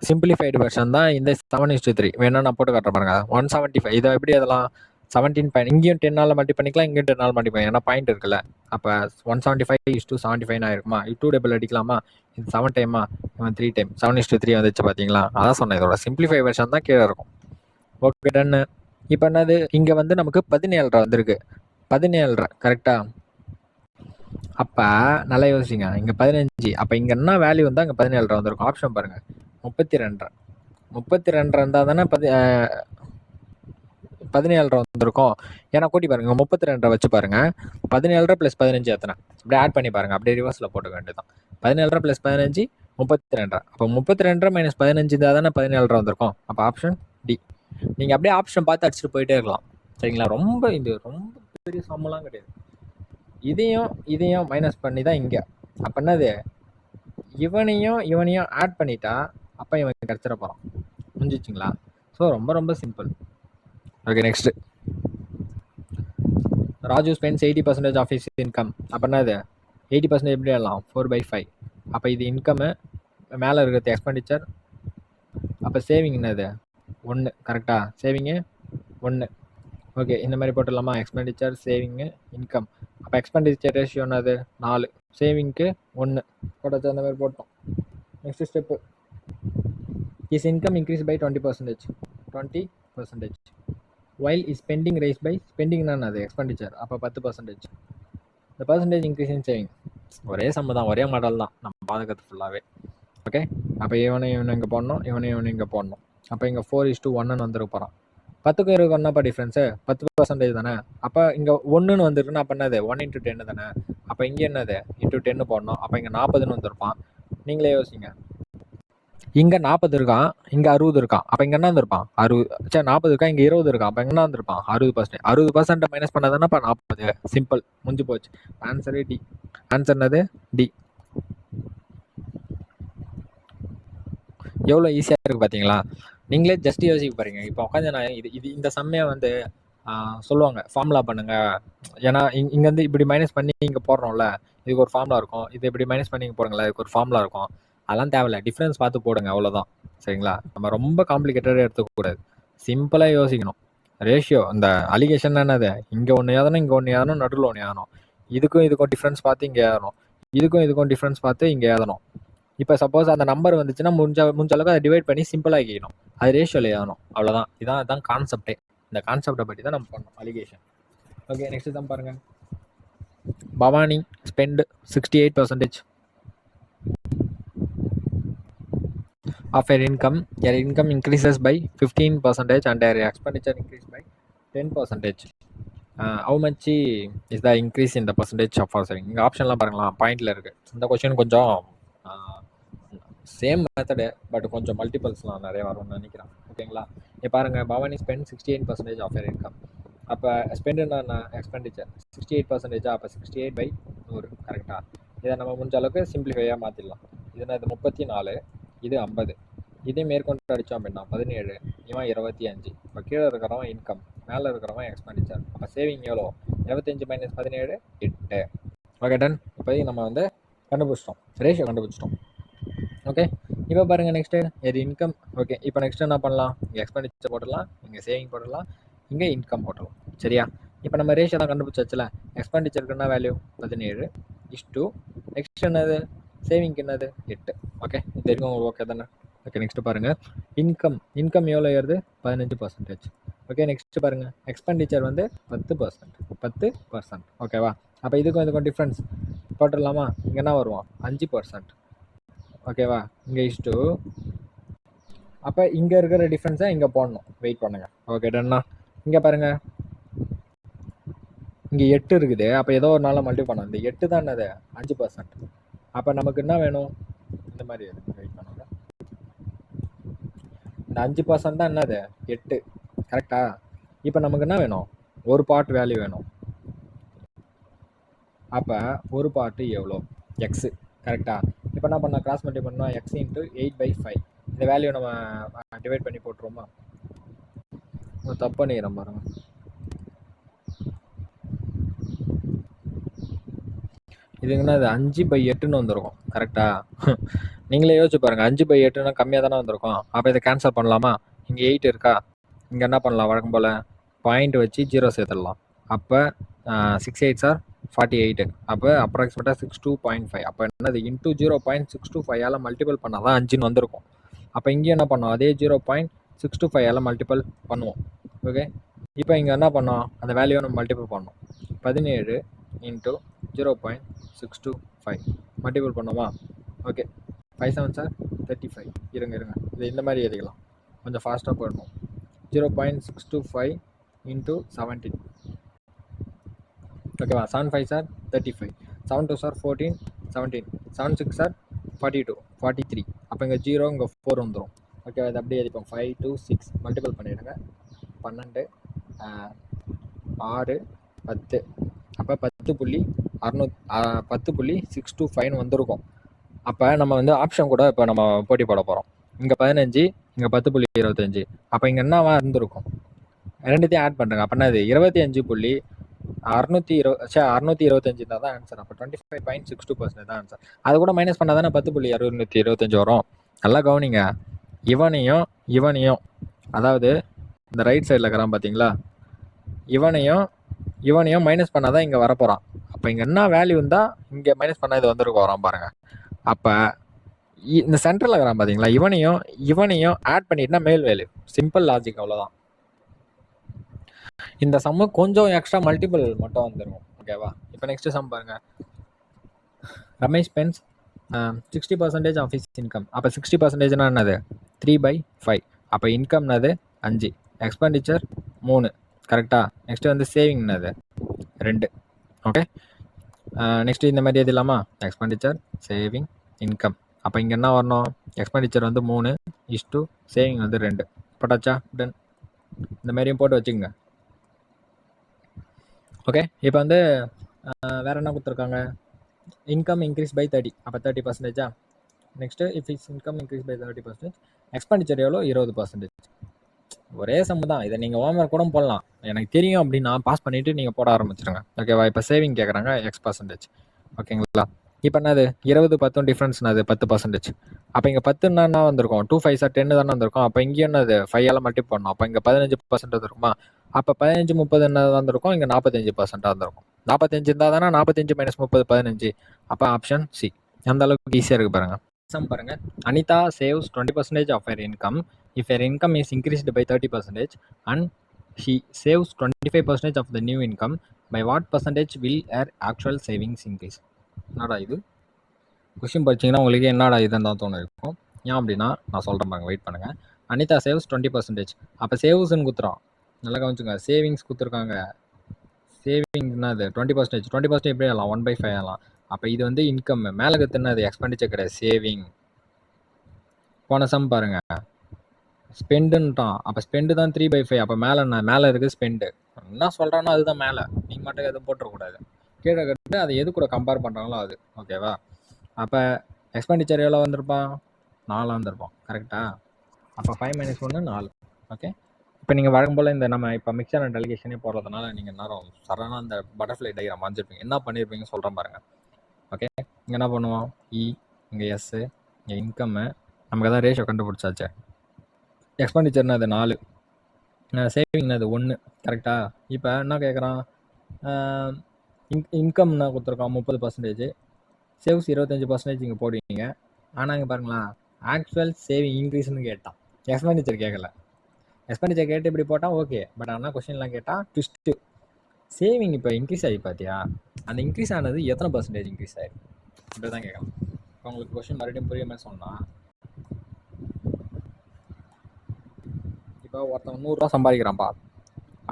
சிம்பிளிஃபைடு வெர்ஷன் தான் இந்த 7:3. வேணா நான் போட்டு காட்டுறேன் பாருங்க. 175. இதை எப்படி அதெல்லாம் 17 இங்கேயும் 10 மல்டி பண்ணிக்கலாம், இங்கேயும் 10 மல்டி பண்ணிக்கலாம், ஏன்னா பாயிண்ட் இருக்குல்ல. அப்போ 175:75 ஆயிருக்குமா, 2 டபுள் அடிக்கலாமா, இது 7 டைமா, இவன் 3 டைம், 7:3 வந்துச்சு பார்த்தீங்களா. அதான் சொன்னேன், இதோட சிம்பிளிஃபை வெர்ஷன் தான் கீழே இருக்கும். ஓகே டன்னு. இப்போ என்னது, இங்கே வந்து நமக்கு 17 வந்திருக்கு, 17 கரெக்டா. அப்போ நல்லா யோசிங்க, இங்கே 15, அப்போ இங்கே என்ன வேல்யூ வந்தால் அங்கே 17 வந்திருக்கும். ஆப்ஷன் பாருங்கள், 32 இருந்தால் தானே 17 வந்திருக்கும். ஏன்னா கூட்டி பாருங்க, 32 வச்சு பாருங்க, 17 + 15 எத்தனை, அப்படியே ஆட் பண்ணி பாருங்க, அப்படியே ரிவர்ஸில் போட்டுக்க வேண்டியதான். 17 + 15 32. அப்போ 32 - 15 இருந்தால் தானே 17 வந்திருக்கும். அப்போ ஆப்ஷன் டி. நீங்கள் அப்படியே ஆப்ஷன் பார்த்து அடிச்சுட்டு போயிட்டே இருக்கலாம், சரிங்களா. இது ரொம்ப பெரிய சம்மெல்லாம் கிடையாது. இதையும் மைனஸ் பண்ணி தான் இங்கே. அப்போ என்னது, இவனையும் ஆட் பண்ணிட்டா அப்போ இவன் கிடச்சிட போகிறான். புரிஞ்சிச்சிங்களா. ஸோ ரொம்ப ரொம்ப simple. Okay, next. Raju spends 80% of his income. அப்போ என்னது, 80% எப்படி எல்லாம் 4/5. அப்போ இது இன்கம்மு, மேலே இருக்கிறது எக்ஸ்பெண்டிச்சர். அப்போ சேவிங் என்னது 1, கரெக்டாக. சேவிங்கு 1. ஓகே, இந்த மாதிரி போட்டுடலாமா, எக்ஸ்பெண்டிச்சர், சேவிங்கு, இன்கம். அப்போ எக்ஸ்பெண்டிச்சர் ரேஷியோ என்னது 4, சேவிங்க்கு 1 போட்டாச்சு, அந்த மாதிரி போட்டோம். Next step, his income increase by 20%. while is spending raised by, spending அது எக்ஸ்பெண்டிச்சர், அப்போ 10%. இந்த பர்சன்டேஜ் இன்க்ரீஸ் இன் சேவிங் ஒரே சம்ம தான், ஒரே மாடல் தான் நம்ம பார்க்கறது ஃபுல்லாகவே. ஓகே, அப்போ இவனை இங்கே போடணும், இவனை இங்கே போடணும். அப்போ இங்கே 4:1 வந்துருக்கு போகிறான். 10க்கும் 20க்கும் என்னப்பா டிஃப்ரென்ஸு, 10% தானே. அப்போ இங்கே 1 வந்துருக்குன்னா அப்போ என்னது 1 × 10 தானே. அப்போ இங்கே என்னது ×10 போடணும். அப்போ இங்கே 40 வந்திருப்பான். நீங்களே யோசிங்க, இங்கே 40 இருக்கான், இங்கே 60 இருக்கான். அப்போ இங்கே என்ன வந்திருப்பான் 60. சரி, 40 இருக்கா, இங்கே 20 இருக்கான். அப்போ என்ன வந்திருப்பான் 60%. 60% மைனஸ் பண்ணாதானேப்பா 40. சிம்பிள், முடிஞ்சு போச்சு. ஆன்சரே டி. ஆன்சர் என்னது டி. எவ்வளோ ஈஸியாக இருக்குது பார்த்தீங்களா. நீங்களே ஜஸ்ட் யோசிக்க பாருங்க. இப்போ உட்காந்து நான் இந்த சம்மையை வந்து சொல்லுவாங்க, ஃபார்முலா பண்ணுங்க. ஏன்னா இங்கேருந்து இப்படி மைனஸ் பண்ணி இங்கே போடுறோம்ல, இதுக்கு ஒரு ஃபார்முலா இருக்கும். இது இப்படி மைனஸ் பண்ணி இங்கே போடுங்களா, இதுக்கு ஒரு ஃபார்முலா இருக்கும். அதெல்லாம் தேவையில்ல, டிஃப்ரென்ஸ் பார்த்து போடுங்க, அவ்வளோதான். சரிங்களா. நம்ம ரொம்ப காம்ப்ளிகேட்டடாக எடுத்துக்கூடாது, சிம்பிளாக யோசிக்கணும். ரேஷியோ, இந்த அலிகேஷன் என்னது, இங்கே ஒன்று ஏதணும், இங்கே ஒன்று ஏதணும், நடுவில் ஒன்று ஏதணும். இதுக்கும் டிஃப்ரென்ஸ் பார்த்து இங்கே ஏதணும், இதுக்கும் டிஃப்ரென்ஸ் பார்த்து இங்கே ஏதணும். இப்போ சப்போஸ் அந்த நம்பர் வந்துச்சுன்னா முடிஞ்ச அளவுக்கு அதை டிவைட் பண்ணி சிம்பிளாக ஆக்கிக்கணும். அது ரேஷியோவில் ஏதணும், அவ்வளோதான். இதான் கான்செப்டே. இந்த கான்செப்டை பற்றி தான் நம்ம பண்ணணும், அலிகேஷன். ஓகே, நெக்ஸ்ட் தான் பாருங்கள். Bhavani spend 68% of her income. Her income increases by 15% and her expenditure increase by 10%. How much is the increase in the percentage of our saving? இங்கே ஆப்ஷன்லாம் பாருங்களா, பாயிண்டில் இருக்குது. இந்த கொஸ்டின் கொஞ்சம் சேம் மெத்தடு, பட் கொஞ்சம் மல்டிபிள்ஸ்லாம் நிறைய வரும்னு நினைக்கிறேன். ஓகேங்களா. இப்போ பாருங்கள், Bhavani spend 68% of her income. அப்போ ஸ்பெண்டுன்னா எக்ஸ்பெண்டிச்சர் 68%. அப்போ 68/100, கரெக்டாக. இதை நம்ம முடிஞ்ச அளவுக்கு சிம்பிளிஃபையாக மாற்றிடலாம். இதுனா இது 34, இது 50. இதே மேற்கொண்டு அடித்தோம் அப்படின்னா 17, இவன் 25. இப்போ கீழே இருக்கிறவன் இன்கம், மேலே இருக்கிறவன் எக்ஸ்பெண்டிச்சர். அப்போ சேவிங் எவ்வளோ, 25 - 17 8. Okay, done. இப்போ நம்ம வந்து கண்டுபிடிச்சிட்டோம், ரேஷியோ கண்டுபிடிச்சிட்டோம். ஓகே, இப்போ பாருங்கள் நெக்ஸ்ட்டு இது இன்கம். ஓகே, இப்போ நெக்ஸ்ட்டு என்ன பண்ணலாம், இங்கே எக்ஸ்பெண்டிச்சர் போட்டுடலாம், இங்கே சேவிங் போட்டுடலாம், இங்கே இன்கம் போட்டலாம். சரியா. இப்போ நம்ம ரேஷியோ தான் கண்டுபிடிச்சாச்சுல. எக்ஸ்பெண்டிச்சருக்கு என்ன வேல்யூ 17:2. நெக்ஸ்ட் என்னது, சேவிங்க்கு என்னது 8. ஓகே, இது வரைக்கும் உங்களுக்கு ஓகே தானே. ஓகே, நெக்ஸ்ட் பாருங்கள். இன்கம் எவ்வளோ ஏறுது 15%. ஓகே, நெக்ஸ்ட் பாருங்கள். எக்ஸ்பெண்டிச்சர் வந்து 10%. ஓகேவா. அப்போ இதுக்கும் டிஃப்ரென்ஸ் போட்டுடலாமா. இங்கே என்ன வருவோம் 5%. ஓகேவா. இங்கே இஷ்டு. அப்போ இங்கே இருக்கிற டிஃப்ரென்ஸை இங்கே போடணும், வெயிட் பண்ணுங்க. ஓகே, டன்னா. இங்கே பாருங்கள், இங்கே 8 இருக்குது. அப்போ ஏதோ ஒரு நாளில் மல்டிபிள் பண்ணணும். இந்த 8 தான் என்னது 5%. அப்போ நமக்கு என்ன வேணும், இந்த மாதிரி வெயிட் பண்ணுங்க. இந்த 5% தான் என்னது 8, கரெக்டா. இப்போ நமக்கு என்ன வேணும், ஒரு பார்ட் வேல்யூ வேணும். அப்போ ஒரு பார்ட்டு எவ்வளோ, எக்ஸு, கரெக்டா. இப்போ என்ன பண்ணால் கிராஸ் மல்டி பண்ணால் x × 8/5. இந்த வேல்யூ நம்ம டிவைட் பண்ணி போட்டுருவோமா. தப்பு பண்ணிக்கிறோம் பாருங்க. இதுங்கன்னா அது 5/8ன்னு வந்திருக்கும், கரெக்டா. நீங்களே யோசிச்சு பாருங்கள், 5/8ன்னா கம்மியாக தானே வந்திருக்கும். அப்போ இதை கேன்சல் பண்ணலாமா. இங்கே 8 இருக்கா, இங்கே என்ன பண்ணலாம், வழக்கம் போல் பாயிண்ட் வச்சு 0 சேர்த்துடலாம். அப்போ 6 8 சார் 48. அப்போ அப்ராக்சிமேட்டாக 62.5. அப்போ என்னது இன்டூ 0.625 மல்டிபிள் பண்ணால் தான் 5ன்னு வந்திருக்கும். அப்போ இங்கே என்ன பண்ணோம், அதே 0.625 மல்டிபிள் பண்ணுவோம். ஓகே, இப்போ இங்கே என்ன பண்ணோம், அந்த வேல்யூவை நம்ம மல்டிபிள் பண்ணோம். 17 இன்ட்டு 0.625 மல்டிபிள் பண்ணோமா? Okay, 5 7 sir 35. இருங்க இது இந்த மாதிரி எழுதிக்கலாம், கொஞ்சம் ஃபாஸ்ட்டாக போயிடணும். 0.625 இன்ட்டு 17. ஓகேவா? 7 5 சார் 35, 7 2 சார் 14, 17, 7 6 சார் 42, 43. அப்போ இங்கே 0 இங்கே 4 வந்துடும். ஓகேவா? இது அப்படியே எழுதிப்போம். 5 2 6 மல்டிபிள் பண்ணிவிடுங்க. 12 6 10. அப்போ 10.625 வந்திருக்கும். அப்போ நம்ம வந்து ஆப்ஷன் கூட இப்போ நம்ம போட்டி போட போகிறோம். இங்கே 15, இங்கே 10.25. அப்போ இங்கே என்னவா இருந்திருக்கும், ரெண்டுத்தையும் ஆட் பண்ணுறேங்க. அப்படின்னா இது 25.625 தான் ஆன்சர். அப்போ 25.62% தான் ஆன்சர். அது கூட மைனஸ் பண்ணால் தானே 10.625 வரும். நல்லா கவனிங்க, இவனையும் அதாவது இந்த ரைட் சைடில் இருக்கிறான் பார்த்தீங்களா, இவனையும் மைனஸ் பண்ணால் தான் இங்கே வரப்போகிறான். அப்போ இங்கே என்ன வேல்யூ இருந்தால் இங்கே மைனஸ் பண்ணால் இது வந்துருக்கும் வரான் பாருங்க. அப்போ இந்த சென்டரில் இருக்கிறான் பார்த்தீங்களா, இவனையும் ஆட் பண்ணிட்டுனா மேல் வேல்யூ. சிம்பிள் லாஜிக், அவ்வளோதான். இந்த சம்மு கொஞ்சம் எக்ஸ்ட்ரா மல்டிபிள் மட்டும் வந்துடும். ஓகேவா? இப்போ நெக்ஸ்ட் சம் பாருங்க. Ramesh spends 60% of his income. அப்போ 60%னா என்னது 3/5. அப்போ இன்கம் என்னது 5, எக்ஸ்பெண்டிச்சர் 3. கரெக்டா? நெக்ஸ்ட் வந்து சேவிங் என்னது 2. ஓகே, நெக்ஸ்ட் இந்த மாதிரி எது இல்லாமா, எக்ஸ்பெண்டிச்சர் சேவிங் இன்கம். அப்போ இங்கே என்ன வரணும், எக்ஸ்பெண்டிச்சர் வந்து 3 = சேவிங் வந்து 2. போட்டாச்சா? டன். இந்த மாதிரியும் போட்டு வச்சுக்கோங்க. ஓகே, இப்போ வந்து வேறு என்ன கொடுத்துருக்காங்க, இன்கம் இன்க்ரீஸ் பை 30. அப்போ 30%. Next if is income increase by 30%, expenditure எவ்வளோ 20%. ஒரே சம்மு தான். இதை நீங்கள் ஹோம்ஒர்க் கூட போடலாம், எனக்கு தெரியும் அப்படின்னா பாஸ் பண்ணிவிட்டு நீங்கள் போட ஆரம்பிச்சிருங்க. ஓகேவா? இப்போ சேவிங் கேட்குறாங்க X%. ஓகேங்களா? இப்போ என்னது 20 10 டிஃப்ரென்ஸ்னாது 10%. அப்போ இங்கே 10ன்னா என்ன வந்திருக்கும், 2 5 சார் 10 தானே வந்திருக்கும். அப்போ இங்கேயும் என்னது 5 மல்டிபிள் பண்ணணும். அப்போ இங்கே 15% இருக்குமா? அப்போ 15 30 என்ன வந்திருக்கும், இங்கே 45% வந்திருக்கும். 45 இருந்தால் தானே 45 - 30 15. அப்போ ஆப்ஷன் சி. அந்த அளவுக்கு ஈஸியாக இருக்குது பாருங்க. சம் பாருங்க. Anitha saves 20% of her income if her income is increased by 30% and she saves 25% of the new income, by what percentage will her actual savings increase? என்னடா இது கொஸ்டின் படிச்சிங்கன்னா உங்களுக்கு என்னடா இதுன்னு தான் தோணும் இருக்கும். ஏன் அப்படின்னா நான் சொல்கிறேன் பாருங்க, வெயிட் பண்ணுங்கள். அனிதா சேவ்ஸ் 20%. அப்போ சேவ்ஸ்ன்னு குத்துறோம், நல்லா கவனிச்சுங்க. சேவிங்ஸ் கொடுத்துருக்காங்க. சேவிங்னா அது 20%. 20% எப்படி ஆகலாம், 1/5 ஆகலாம். அப்போ இது வந்து இன்கம். மேலே கற்றுனா அது எக்ஸ்பெண்டிச்சர் கிடையாது, சேவிங். போன சம் பாருங்க, ஸ்பெண்டுன்ட்டான். அப்போ ஸ்பெண்டு தான் 3/5. அப்போ மேலே இருக்குது ஸ்பெண்டு. என்ன சொல்கிறானோ அதுதான் மேலே, நீங்கள் மட்டும் எதுவும் போட்டுறக்கூடாது. கீழே கட்டு அதை எது கூட கம்பேர் பண்ணுறாங்களோ அது. ஓகேவா? அப்போ எக்ஸ்பெண்டிச்சர் எவ்வளோ வந்திருப்பான், 4 வந்திருப்பான். கரெக்டா? அப்போ 5 - 1 4. ஓகே, இப்போ நீங்கள் வழக்கம் போல் இந்த நம்ம இப்போ மிக்சர் அண்ட் டெலிகேஷனே போடுறதுனால நீங்கள் நேரம் சரணாக அந்த பட்டர்ஃப்ளை டயக்ராம் வரைஞ்சிருப்பீங்க. என்ன பண்ணியிருப்பீங்க சொல்கிறேன் பாருங்கள். ஓகே, இங்கே என்ன பண்ணுவோம், இங்கே எஸ்ஸு, இங்கே இன்கம்மு, நமக்கு தான் ரேஷியோ கண்டுபிடிச்சாச்சு. எக்ஸ்பெண்டிச்சர்னா அது 4, சேவிங்னா அது 1. கரெக்டாக? இப்போ என்ன கேட்குறான், இன்கம்னா கொடுத்துருக்கான் 30%, சேவ்ஸ் 25% இங்கே போடுவீங்க. ஆனால் இங்கே பாருங்களேன், ஆக்சுவல் சேவிங் இன்க்ரீஸ்னு கேட்டான், எக்ஸ்பெண்டிச்சர் கேட்கல. எக்ஸ்பெண்டிச்சர் கேட்டு இப்படி போட்டால் ஓகே, பட் ஆனால் கொஸ்டின்லாம் கேட்டால் ட்விஸ்ட்டு. சேவிங் இப்போ இன்க்ரீஸ் ஆகி பார்த்தியா, அந்த இன்க்ரீஸ் ஆனது எத்தனை % இன்க்ரீஸ் ஆகிருக்கு அப்படி தான் கேட்கலாம். இப்போ உங்களுக்கு கொஸ்டின் மறுபடியும் புரியாமல் சொன்னால், இப்போ ஒருத்தன் 100 ரூபா சம்பாதிக்கிறான்ப்பா,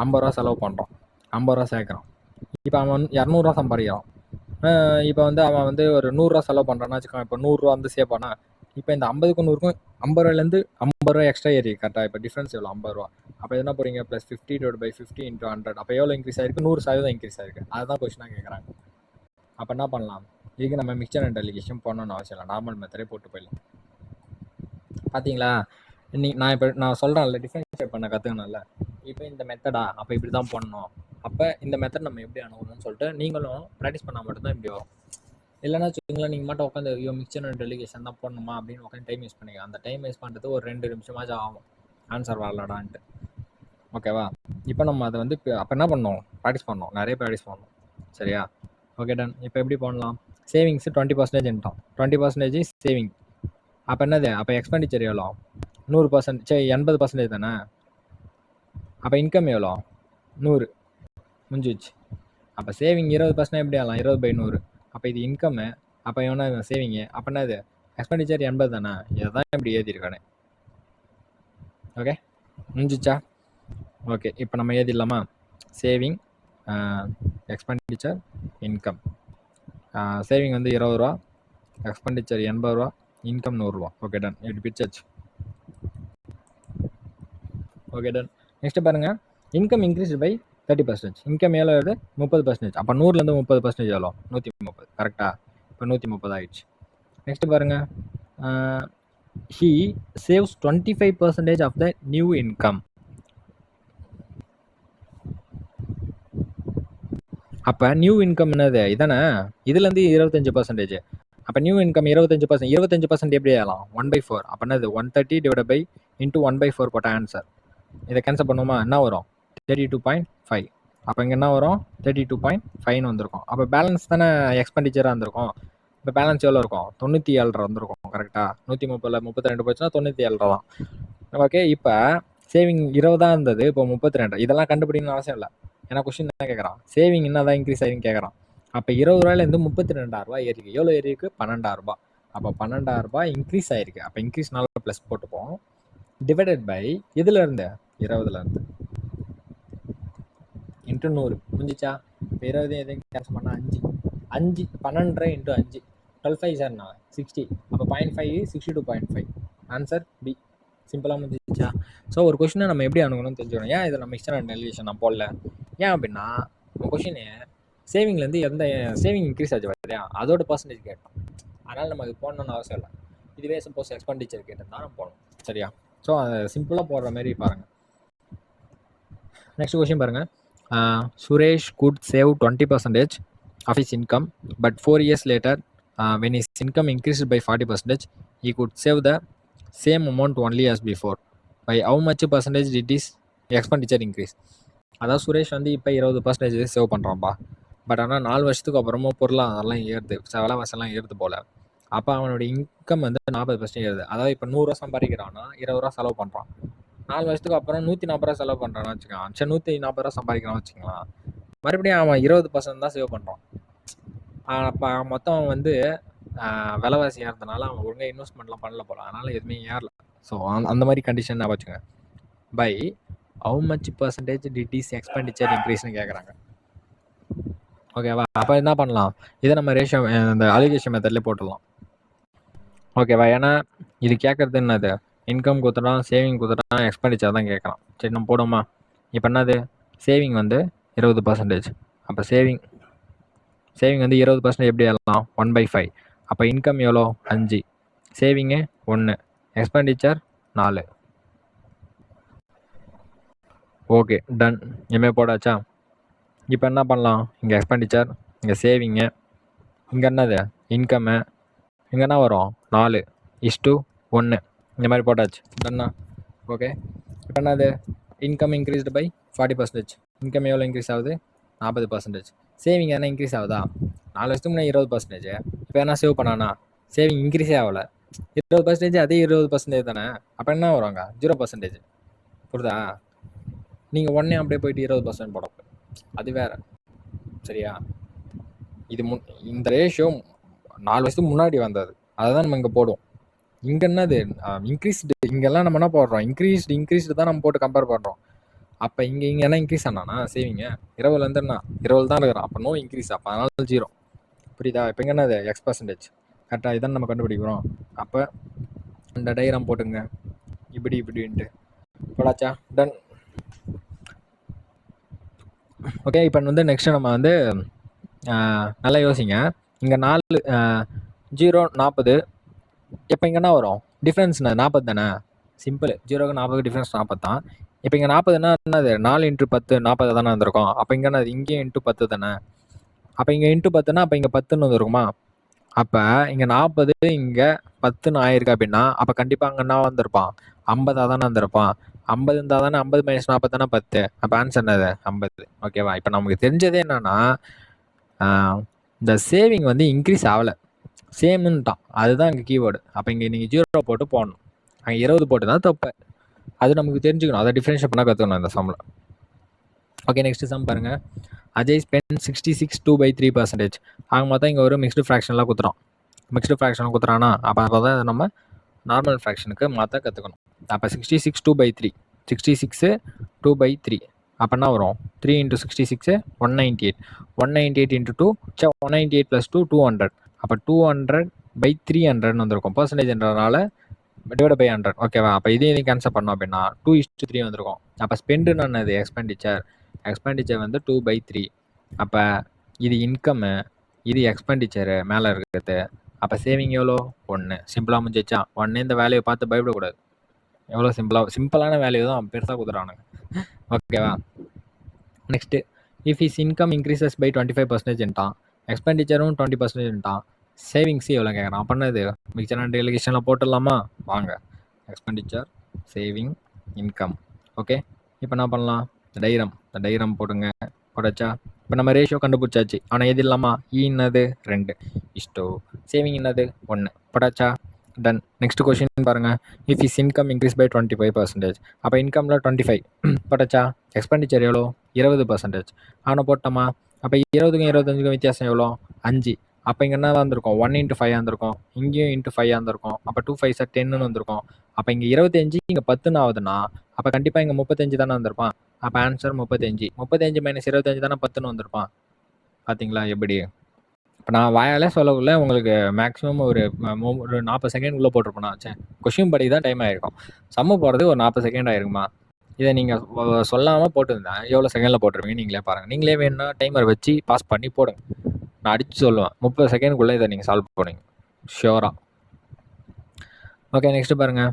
50 ரூபா செலவு பண்ணுறான், 50 ரூபா சேர்க்குறான். இப்போ அவன் 200 ரூபா சம்பாதிக்கிறான். இப்போ வந்து அவன் வந்து ஒரு 100 ரூபா செலவு பண்ணுறான்னு வச்சுக்கோங்க. இப்போ 100 ரூபா வந்து சேர்ப்பானா, இப்போ இந்த 50க்கும் 100க்கும் 50 ரூபாயிலேருந்து 50 ரூபா எக்ஸ்ட்ரா ஏறி. கரெக்டாக? இப்போ டிஃப்ரென்ஸ் எவ்வளோ, 50 ரூபா. அப்போ என்ன போறீங்க, +50/50 × 100. அப்போ எவ்வளோ இன்க்ரீஸ் ஆயிருக்கு, 100% இன்க்ரீஸ் ஆயிருக்கு. அதுதான் கொஸ்டினாக கேட்குறாங்க. அப்போ என்ன பண்ணலாம், இதுக்கு நம்ம மிக்சர் அண்ட் டெலிகேஷன் பண்ணணும்னு அவசியம் இல்லை, நார்மல் மெத்தடே போட்டு போயிடலாம். பார்த்தீங்களா, நான் சொல்கிறேன்ல, டிஃப்ரென்ஷியேட் பண்ண கற்றுக்கணும்ல. இப்போ இந்த மெத்தடா, அப்போ இப்படி தான் பண்ணணும். அப்போ இந்த மெத்தட் நம்ம எப்படி அணுகணும்னு சொல்லிட்டு நீங்களும் ப்ராக்டிஸ் பண்ணால் மட்டும்தான் இப்படி வரும். இல்லைன்னா வச்சுக்கோங்களேன், நீங்கள் மட்டும் உட்காந்து ஐயோ மிக்சர் அண்ட் டெலிகேஷன் தான் பண்ணணுமா அப்படின்னு உட்காந்து டைம் வேஸ்ட் பண்ணிக்கலாம். அந்த டைம் வேஸ்ட் பண்ணுறது ஒரு 2 நிமிஷமாச்சும் ஆகும், ஆன்சர் வரலடான்ட்டு. ஓகேவா? இப்போ நம்ம அதை வந்து அப்போ என்ன பண்ணோம், ப்ராக்டிஸ் பண்ணோம், நிறைய ப்ராக்டிஸ் பண்ணோம். சரியா? Okay done. இப்போ எப்படி பண்ணலாம்? Savings 20% 20% saving. அப்போ என்னது? அப்போ எக்ஸ்பெண்டிச்சர் எவ்வளோ? 100%. சரி 80% தானே? அப்போ இன்கம் எவ்வளோ? 100. முடிஞ்சிச்சு. அப்போ சேவிங் 20% எப்படி ஆகலாம்? 20/100. அப்போ இது இன்கம்மு, அப்போ எவனா சேவிங்கு, அப்போ என்னது? எக்ஸ்பெண்டிச்சர் 80 தானே? இதை தான் இப்படி எழுதியிருக்கானே. ஓகே, முடிஞ்சிச்சா? ஓகே, இப்போ நம்ம எழுதிடலாமா? Saving, expenditure, income. சேவிங் வந்து 20 ரூபா, எக்ஸ்பெண்டிச்சர் 80 ரூபா, இன்கம் 100 ரூபா. Okay done. இப்படி பிரிச்சாச்சு. Okay done. நெக்ஸ்ட் பாருங்க, இன்கம் இன்க்ரீஸ் பை 30%. இன்கம் எவ்வளோ வருது? 30%. அப்போ 100லேருந்து 30% எவ்வளோ? 130. கரெக்டா? இப்போ 130 ஆயிடுச்சு. நெக்ஸ்ட் பாருங்க, he saves 25% of the new income. அப்போ நியூ இன்கம் என்னது? இதானே? இதுலேருந்து 25%. அப்போ நியூ இன்கம் 25%. 25% எப்படி ஆகலாம்? 1/4. அப்போ என்னது? 130 டிவைட் பை இன்ட்டு 1/4 போட்ட ஆன்சர். இதை கேன்சல் பண்ணுவோமா? என்ன வரும்? 32.5. அப்போ இங்கே என்ன வரும்? 32.5ன்னு வந்திருக்கும். அப்போ பேலன்ஸ் தானே எக்ஸ்பெண்டிச்சராக இருந்திருக்கும். இப்போ பேலன்ஸ் எவ்வளோ இருக்கும்? 97 வந்திருக்கும். கரெக்டாக? 130ல் 32 போச்சுன்னா 97 தான். ஓகே, இப்போ சேவிங் 20 தான் இருந்தது, இப்போ 32. இதெல்லாம் கண்டுபிடிக்கணும்னு அவசியம் இல்லை. ஏன்னா கொஸ்டின் தான் கேட்குறான், சேவிங் என்ன தான் இன்க்ரீஸ் ஆகின்னு கேட்குறான். அப்போ 20 ரூபாயிலேருந்து 32,000 ரூபாய் ஏறிருக்கு. எவ்வளோ ஏறிருக்கு? 12,000 ரூபாய். அப்போ 12,000 ரூபாய் இன்க்ரீஸ் ஆகிருக்கு. அப்போ இன்க்ரீஸ்னால ப்ளஸ் போட்டுப்போம். டிவைடட் பை இதில் இருந்து 20லேருந்து இன்ட்டு 100. முடிஞ்சிச்சா? இப்போ 20 எதையும் கேன்சல் பண்ணால் 5 12 இன்ட்டு 5 12 சார்ண்ணா 60. அப்போ 0.5 62.5. Answer B. சிம்பிளாக முடிஞ்சிச்சா? ஸோ ஒரு கொஷினை நம்ம எப்படி அணுகணும்னு தெரிஞ்சுக்கணும். ஏன் இதை நம்ம மிக்சர் அண்ட் டெலிவேஷன் நான் போடல? ஏன் அப்படின்னா நம்ம கொஷினு சேவிங்லேருந்து எந்த சேவிங் இன்க்ரீஸ் ஆச்சு பார்த்தியா, அதோட பர்சன்டேஜ் கேட்டோம். அதனால் நம்ம அது போடணும்னு அவசியம் இல்லை. இதுவே சப்போஸ் எக்ஸ்பெண்டிச்சர் கேட்டிருந்தா நம்ம போடணும். சரியா? ஸோ அதை சிம்பிளாக போடுற மாதிரி பாருங்கள். நெக்ஸ்ட் கொஷின் பாருங்கள். Suresh could save 20% of his income, but 4 years later, when his income increased by 40%, he could save the same amount only as before. By how much percentage did his expenditure increase? அதாவது சுரேஷ் வந்து இப்போ 20% save பண்ணுறான்ப்பா. But ஆனால் 4 வருஷத்துக்கு அப்புறமா பொருளாக அதெல்லாம் ஏறுது, விலைவாசெல்லாம் ஏறுது போல். அப்போ அவனோட இன்கம் வந்து 40% ஏறுது. அதாவது இப்போ 100 ரூபா சம்பாதிக்கிறான்னா 20 ரூபா செலவு பண்ணுறான். 4 வருஷத்துக்கு அப்புறம் 140 ரூபா செலவு பண்ணுறான்னு வச்சுக்கலாம். சரி 140 ரூபா சம்பாதிக்கிறான்னு வச்சுக்கலாம். மறுபடியும் அவன் 20% தான் சேவ் பண்ணுறான். அப்போ மொத்தம் வந்து விலைவாசி ஏறதுனால அவன் ஒழுங்காக இன்வெஸ்ட்மெண்ட்லாம் பண்ணல போல, அதனால் எதுவுமே ஏறல. ஸோ அந்த மாதிரி கண்டிஷன் நான் வச்சுங்க. By how much percentage did is expenditure இன்க்ரீஸ்னு கேட்குறாங்க. ஓகேவா? அப்போ என்ன பண்ணலாம்? இதை நம்ம ரேஷியோ இந்த அலிகேஷன் மெத்தட்லேயே போட்டுடலாம். ஓகேவா? ஏன்னா இது கேட்குறது என்னது? இன்கம் கொடுத்துட்டான், சேவிங் கொடுத்துட்டான், எக்ஸ்பெண்டிச்சர் தான் கேட்குறான். சரி நம்ம போடுவோமா? இப்போ என்னது? சேவிங் வந்து 20%. அப்போ சேவிங் வந்து 20% எப்படி எல்லாம்? 1/5. அப்போ இன்கம் எவ்வளோ? 5. சேவிங்கு 1. எக்ஸ்பெண்டிச்சர் 4. Okay done. இனிமேல் போடாச்சா? இப்போ என்ன பண்ணலாம்? இங்கே எக்ஸ்பெண்டிச்சர், இங்கே சேவிங்கு, இங்கே என்னது? இன்கம்மு, இங்கே என்ன வரும்? 4:1. இந்த மாதிரி போட்டாச்சு. டன்னா? ஓகே. இப்போ என்னது? Income increased by 40%. இன்கம் எவ்வளோ இன்க்ரீஸ் ஆகுது? 40%. சேவிங் என்ன இன்க்ரீஸ் ஆகுதா? 4 வருஷத்துக்கு முன்னாடி 20%. இப்போ என்ன சேவ் பண்ணானா? சேவிங் இன்க்ரீஸே ஆகலை. 20% அதே 20% தானே. அப்போ என்ன வருவாங்க? 0%. புரியுதா? நீங்கள் உடனே அப்படியே போயிட்டு 20% போட, அது வேறு. சரியா? இது இந்த ரேஷியோ 4 வருஷத்துக்கு முன்னாடி வந்தது, அதை தான் நம்ம இங்கே போடுவோம். இங்கே என்னது? இன்க்ரீஸ்டு. இங்கெல்லாம் நம்ம என்ன போடுறோம்? இன்க்ரீஸ்டு தான் நம்ம போட்டு கம்பேர் பண்ணுறோம். அப்போ இங்கே என்ன இன்க்ரீஸ் ஆனானா சேவிங்க 20லேருந்து என்ன 20 தான் இருக்கிறோம். அப்போ நோ இன்க்ரீஸ். அப்போ அதனால 0. புரியுதா? இப்போ இங்கே என்னது? X%. கரெக்டாக இதான் நம்ம கண்டுபிடிக்கிறோம். அப்போ இந்த டயக்ராம் போட்டுங்க, இப்படின்ட்டு போடாச்சா? டன். ஓகே. இப்போ வந்து நெக்ஸ்ட்டு நம்ம வந்து நல்லா யோசிங்க. இங்கே 4 0 40. இப்போ இங்கே என்ன வரும்? டிஃப்ரென்ஸ் 40 தானே. சிம்பிள். 0க்கு 40 டிஃப்ரென்ஸ் 40 தான். இப்போ இங்கே 40ன்னா என்னது? 4 × 10 40 தானே வந்திருக்கும். அப்போ இங்கே என்னது? இங்கேயும் இன்ட்டு 10 தானே. அப்போ இங்கே இன்ட்டு 10ன்னா அப்போ இங்கே 10ன்னு வந்துருக்குமா? அப்போ இங்கே 40 இங்கே 10ன்னு ஆயிருக்கு அப்படின்னா அப்போ கண்டிப்பாக அங்கே என்ன வந்திருப்பான்? 50 தானே வந்திருப்பான். 50 இருந்தால் தானே 50 - 40 தானே 10. அப்போ ஆன்சர் என்னது 50. ஓகேவா? இப்போ நமக்கு தெரிஞ்சதே என்னன்னா இந்த சேவிங் வந்து இன்க்ரீஸ் ஆகலை, சேம்னுட்டான். அதுதான் இங்கே கீவேர்டு. அப்போ இங்கே நீங்கள் 0 போட்டு போடணும். அங்கே 20 போட்டு தான் தப்பு. அது நமக்கு தெரிஞ்சுக்கணும். அதை டிஃப்ரென்ஷியேட் பண்ண கற்றுக்கணும் இந்த சம்மில். ஓகே, நெக்ஸ்ட் சம் பாருங்க. அஜய் ஸ்பெண்ட் 66 2/3%. ஆக மொத்தம் இங்கே ஒரு மிக்ஸ்டு ஃப்ராக்ஷன்லாம் குத்துறோம். மிக்ஸ்டு ஃப்ராக்ஷன் குத்துறானா அப்போ தான் நம்ம நார்மல் ஃப்ராக்ஷனுக்கு மாற்ற கற்றுக்கணும். அப்போ 66 2/3, 66 2/3 அப்போ என்ன வரும்? 3 × 66 198, 198 × 2 198 + 2 200. அப்போ 200/300 வந்திருக்கும். பர்சன்டேஜ்ன்றதுனால டிவைட் பை 100. ஓகேவா? அப்போ இதையும் கேன்சல் பண்ணோம் அப்படின்னா 2:3 வந்திருக்கும். அப்போ ஸ்பெண்டுன்னு என்னது? எக்ஸ்பெண்டிச்சர் வந்து 2/3. அப்போ இது இன்கம்மு, இது எக்ஸ்பெண்டிச்சரு மேலே இருக்கிறது. அப்போ சேவிங் எவ்வளோ? 1. சிம்பிளாக முடிஞ்சிச்சா? 1 இந்த வேல்யூவை பார்த்து பயப்படக்கூடாது. எவ்வளோ சிம்பிளான வேல்யூ தான் பெருசாக குதுறானுங்க. ஓகேவா? Next, if is income increases by 25%ன்ட்டான், எக்ஸ்பெண்டிச்சரும் 20%ன்ட்டான், சேவிங்ஸ் எவ்வளோ கேட்குறான். பண்ணது மிக்சர் அண்ட் டெலிகேஷனில் போட்டுடலாமா? வாங்க. Expenditure, saving, income. ஓகே, இப்போ என்ன பண்ணலாம்? இந்த டைரம் போடுங்க. போடாச்சா? இப்போ நம்ம ரேஷியோ கண்டுபிடிச்சாச்சு. ஆனால் எது இல்லாமா? என்னது? 2 இஷ்டோ. சேவிங் என்னது? 1. போடாச்சா? டன். நெக்ஸ்ட் கொஸ்டின் பாருங்க. If is income increase by 25%. அப்போ இன்கமில் 25 போட்டாச்சா? எக்ஸ்பெண்டிச்சர் எவ்வளோ? 20%. ஆனால் போட்டோமா? அப்போ 20க்கும் 25க்கும் வித்தியாசம் எவ்வளோ? 5. அப்போ இங்கே என்ன வந்திருக்கும்? 1 × 5 வந்திருக்கும். இங்கேயும் × 5 வந்திருக்கும். அப்போ 2 5 10ன்னு வந்திருக்கும். அப்போ இங்கே 25 இங்கே 10ன்னு ஆகுதுன்னா அப்போ கண்டிப்பாக இங்கே 35 தானே வந்திருப்பான். அப்போ ஆன்சர் 35. 35 - 25 தானே 10ன்னு வந்திருப்பான். பார்த்தீங்களா எப்படி? இப்போ நான் வாயாலே சொல்லக்குள்ள உங்களுக்கு மேக்ஸிமம் ஒரு 40 செகண்ட்குள்ளே போட்டிருப்பேனா? சே, கொஷின் படி தான் டைம் ஆகிருக்கும். சம்மு போகிறதுக்கு ஒரு 40 செகண்ட் ஆயிருக்குமா? இதை நீங்கள் சொல்லாமல் போட்டுருந்தேன் எவ்வளோ செகண்டில் போட்டிருப்பீங்க நீங்களே பாருங்கள். நீங்களே வேணும்னா டைமர் வச்சு பாஸ் பண்ணி போடுங்க. நான் அடித்து சொல்லுவேன் 30 செகண்ட்குள்ளே இதை நீங்கள் சால்வ் பண்ணுங்க ஷியோராக. ஓகே, நெக்ஸ்ட்டு பாருங்கள்.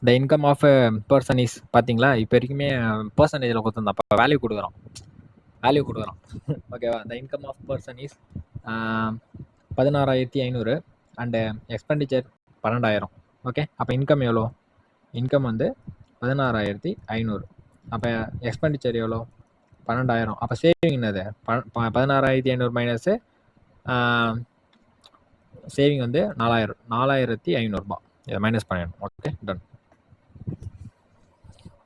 The income of person is. பார்த்தீங்களா? இப்போ வரைக்குமே பர்சன்டேஜில் கொடுத்துருந்தா அப்போ வேல்யூ கொடுக்குறோம். ஓகேவா? The income of person is 16,500 and expenditure 12,000. Okay, அப்போ இன்கம் எவ்வளோ? இன்கம் வந்து 16,500. அப்போ எக்ஸ்பெண்டிச்சர் எவ்வளோ? 12,000. அப்போ சேவிங் என்னது? 16,500 மைனஸு சேவிங் வந்து 4,500 ரூபா. இதை மைனஸ் பண்ணிடணும். Okay, done.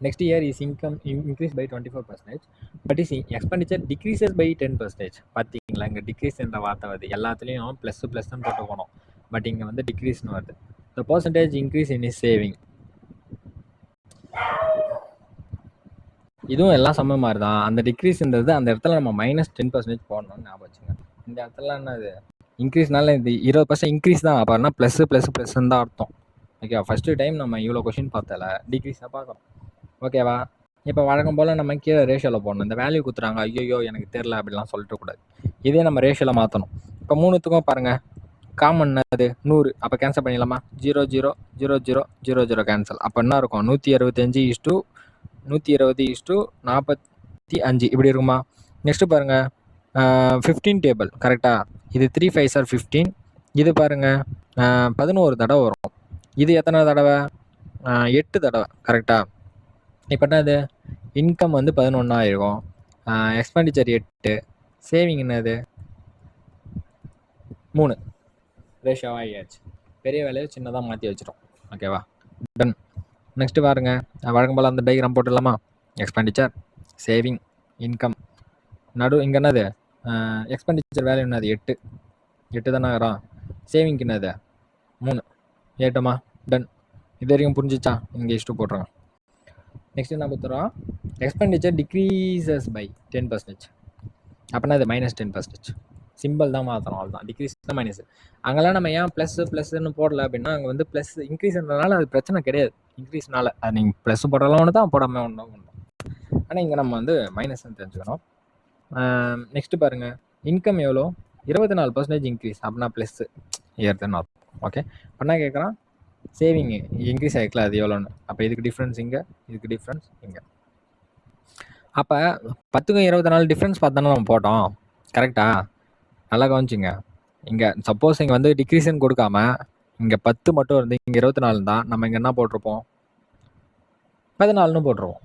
Next year his income increase by 24%, but his expenditure decreases by 10%. பார்த்தீங்களா? இங்கே டிக்ரீஸ் என்ற வார்த்தை வருது. எல்லாத்துலேயும் ப்ளஸ்ன்னு போட்டு போனோம். பட் இங்கே வந்து டிக்ரீஸ்னு வருது. த percentage increase in is saving. இதுவும் எல்லாம் சம மாதிரி தான். அந்த டிக்ரீஸ்ன்றது அந்த இடத்துல நம்ம -10% போடணும்னு ஞாபகம் வச்சுங்க. இந்த இடத்துல என்னது? இன்க்ரீஸ்னால இது 20% இன்க்ரீஸ் தான். அப்போ என்ன ப்ளஸ்ன்னு தான் அர்த்தம். ஓகேவா? ஃபஸ்ட்டு டைம் நம்ம இவ்வளோ கொஷின் பார்த்தல டிக்ரீஸாக பார்க்குறோம். ஓகேவா? இப்போ வழக்கம் போல் நம்ம கீழே ரேஷியோவில் போடணும். இந்த வேல்யூ கொடுத்துறாங்க, ஐயோ எனக்கு தெரில அப்படிலாம் சொல்லிட்டு கூடாது. இதே நம்ம ரேஷியோவில் மாற்றணும். இப்போ 3த்துக்கும் பாருங்கள், காமன் அது 100. அப்போ கேன்சல் பண்ணிடலாமா? 0 0 0 0 0 0 கேன்சல். அப்போ என்ன இருக்கும்? 165 120 45 இப்படி இருக்குமா? நெக்ஸ்ட்டு பாருங்கள், 15 டேபிள் கரெக்டாக. இது 3 5s are 15. இது பாருங்கள் 11 தடவை வரும். இது எத்தனை தடவை? 8 தடவை கரெக்டாக. இப்போ என்னது? இன்கம் வந்து 11 ஆகிருக்கும், எக்ஸ்பெண்டிச்சர் 8, சேவிங் என்னது 3. ரேஷியோவாக ஆகியாச்சு. பெரிய வேலையை சின்னதாக மாற்றி வச்சிடும். ஓகேவா? டன். நெக்ஸ்ட்டு பாருங்கள், வழக்கம் போல் அந்த டயக்ராம் போட்டுடலாமா? Expenditure, saving, income. இங்கே என்னது? எக்ஸ்பெண்டிச்சர் வேல்யூ என்னது? 8 தானே ஆகிறோம். சேவிங்க்கு என்னது? 3. 8மா? டன். இது வரைக்கும் புரிஞ்சிச்சா? இங்கே இஷ்டு போட்டுருங்க. நெக்ஸ்ட் என்ன கொடுத்துறோம்? Expenditure decreases by 10%. அப்படின்னா அது -10%. சிம்பிள் தான் மாற்றணும், அவ்வளோதான். டிக்ரீஸ் தான் மைனஸ். அங்கெல்லாம் நம்ம ஏன் ப்ளஸ்ன்னு போடல அப்படின்னா, அங்கே வந்து ப்ளஸ் இன்க்ரீஸ்ன்றதுனால அது பிரச்சனை கிடையாது. இன்க்ரீஸ்னால அது நீங்கள் ப்ளஸ் போடலாம் ஒன்று தான், போடாமல் ஒன்று. ஆனால் இங்கே நம்ம வந்து மைனஸ்ன்னு தெரிஞ்சுக்கணும். நெக்ஸ்ட்டு பாருங்கள், இன்கம் எவ்வளோ? 24% இன்க்ரீஸ். அப்படின்னா ப்ளஸ்ஸு ஏறுதுன்னு அர்த்தம். ஓகே, பண்ணா கேட்குறான் சேவிங் இன்க்ரீஸ் ஆகிக்கலாம், அது எவ்வளோன்னு. அப்போ இதுக்கு டிஃப்ரென்ஸ் இங்கே, இதுக்கு டிஃப்ரென்ஸ் இங்கே. அப்போ 10க்கும் 24 டிஃப்ரென்ஸ் பார்த்தோன்னா நம்ம போட்டோம். கரெக்டாக? நல்லா கவனிச்சிங்க. இங்கே சப்போஸ் இங்கே வந்து டிக்ரீஸ்ன்னு கொடுக்காம இங்கே 10 மட்டும் இருந்து இங்கே 24 தான், நம்ம இங்கே என்ன போட்டிருப்போம்? 14ன்னு போட்டுருவோம்.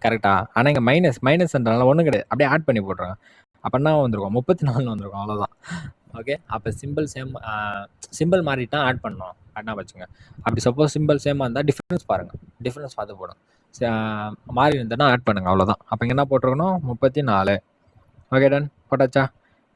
கரெக்டா? ஆனால் இங்கே மைனஸ்ன்றனால ஒன்றும் கிடையாது. அப்படியே ஆட் பண்ணி போட்டுருங்க. அப்போ என்ன வந்திருக்கும்? 34ன்னு வந்திருக்கும். அவ்வளோதான். ஓகே, அப்போ சிம்பிள் மாறிட்டா ஆட் பண்ணணும். ஆட்னா வச்சுங்க. அப்படி சப்போஸ் சிம்பிள் சேமாக இருந்தால் டிஃப்ரென்ஸ் பாருங்கள். டிஃப்ரென்ஸ் பார்த்து போடும். மாறி இருந்ததுன்னா ஆட் பண்ணுங்க. அவ்வளோதான். அப்போ இங்கே என்ன போட்டிருக்கணும்? 34. Okay done. போட்டாச்சா?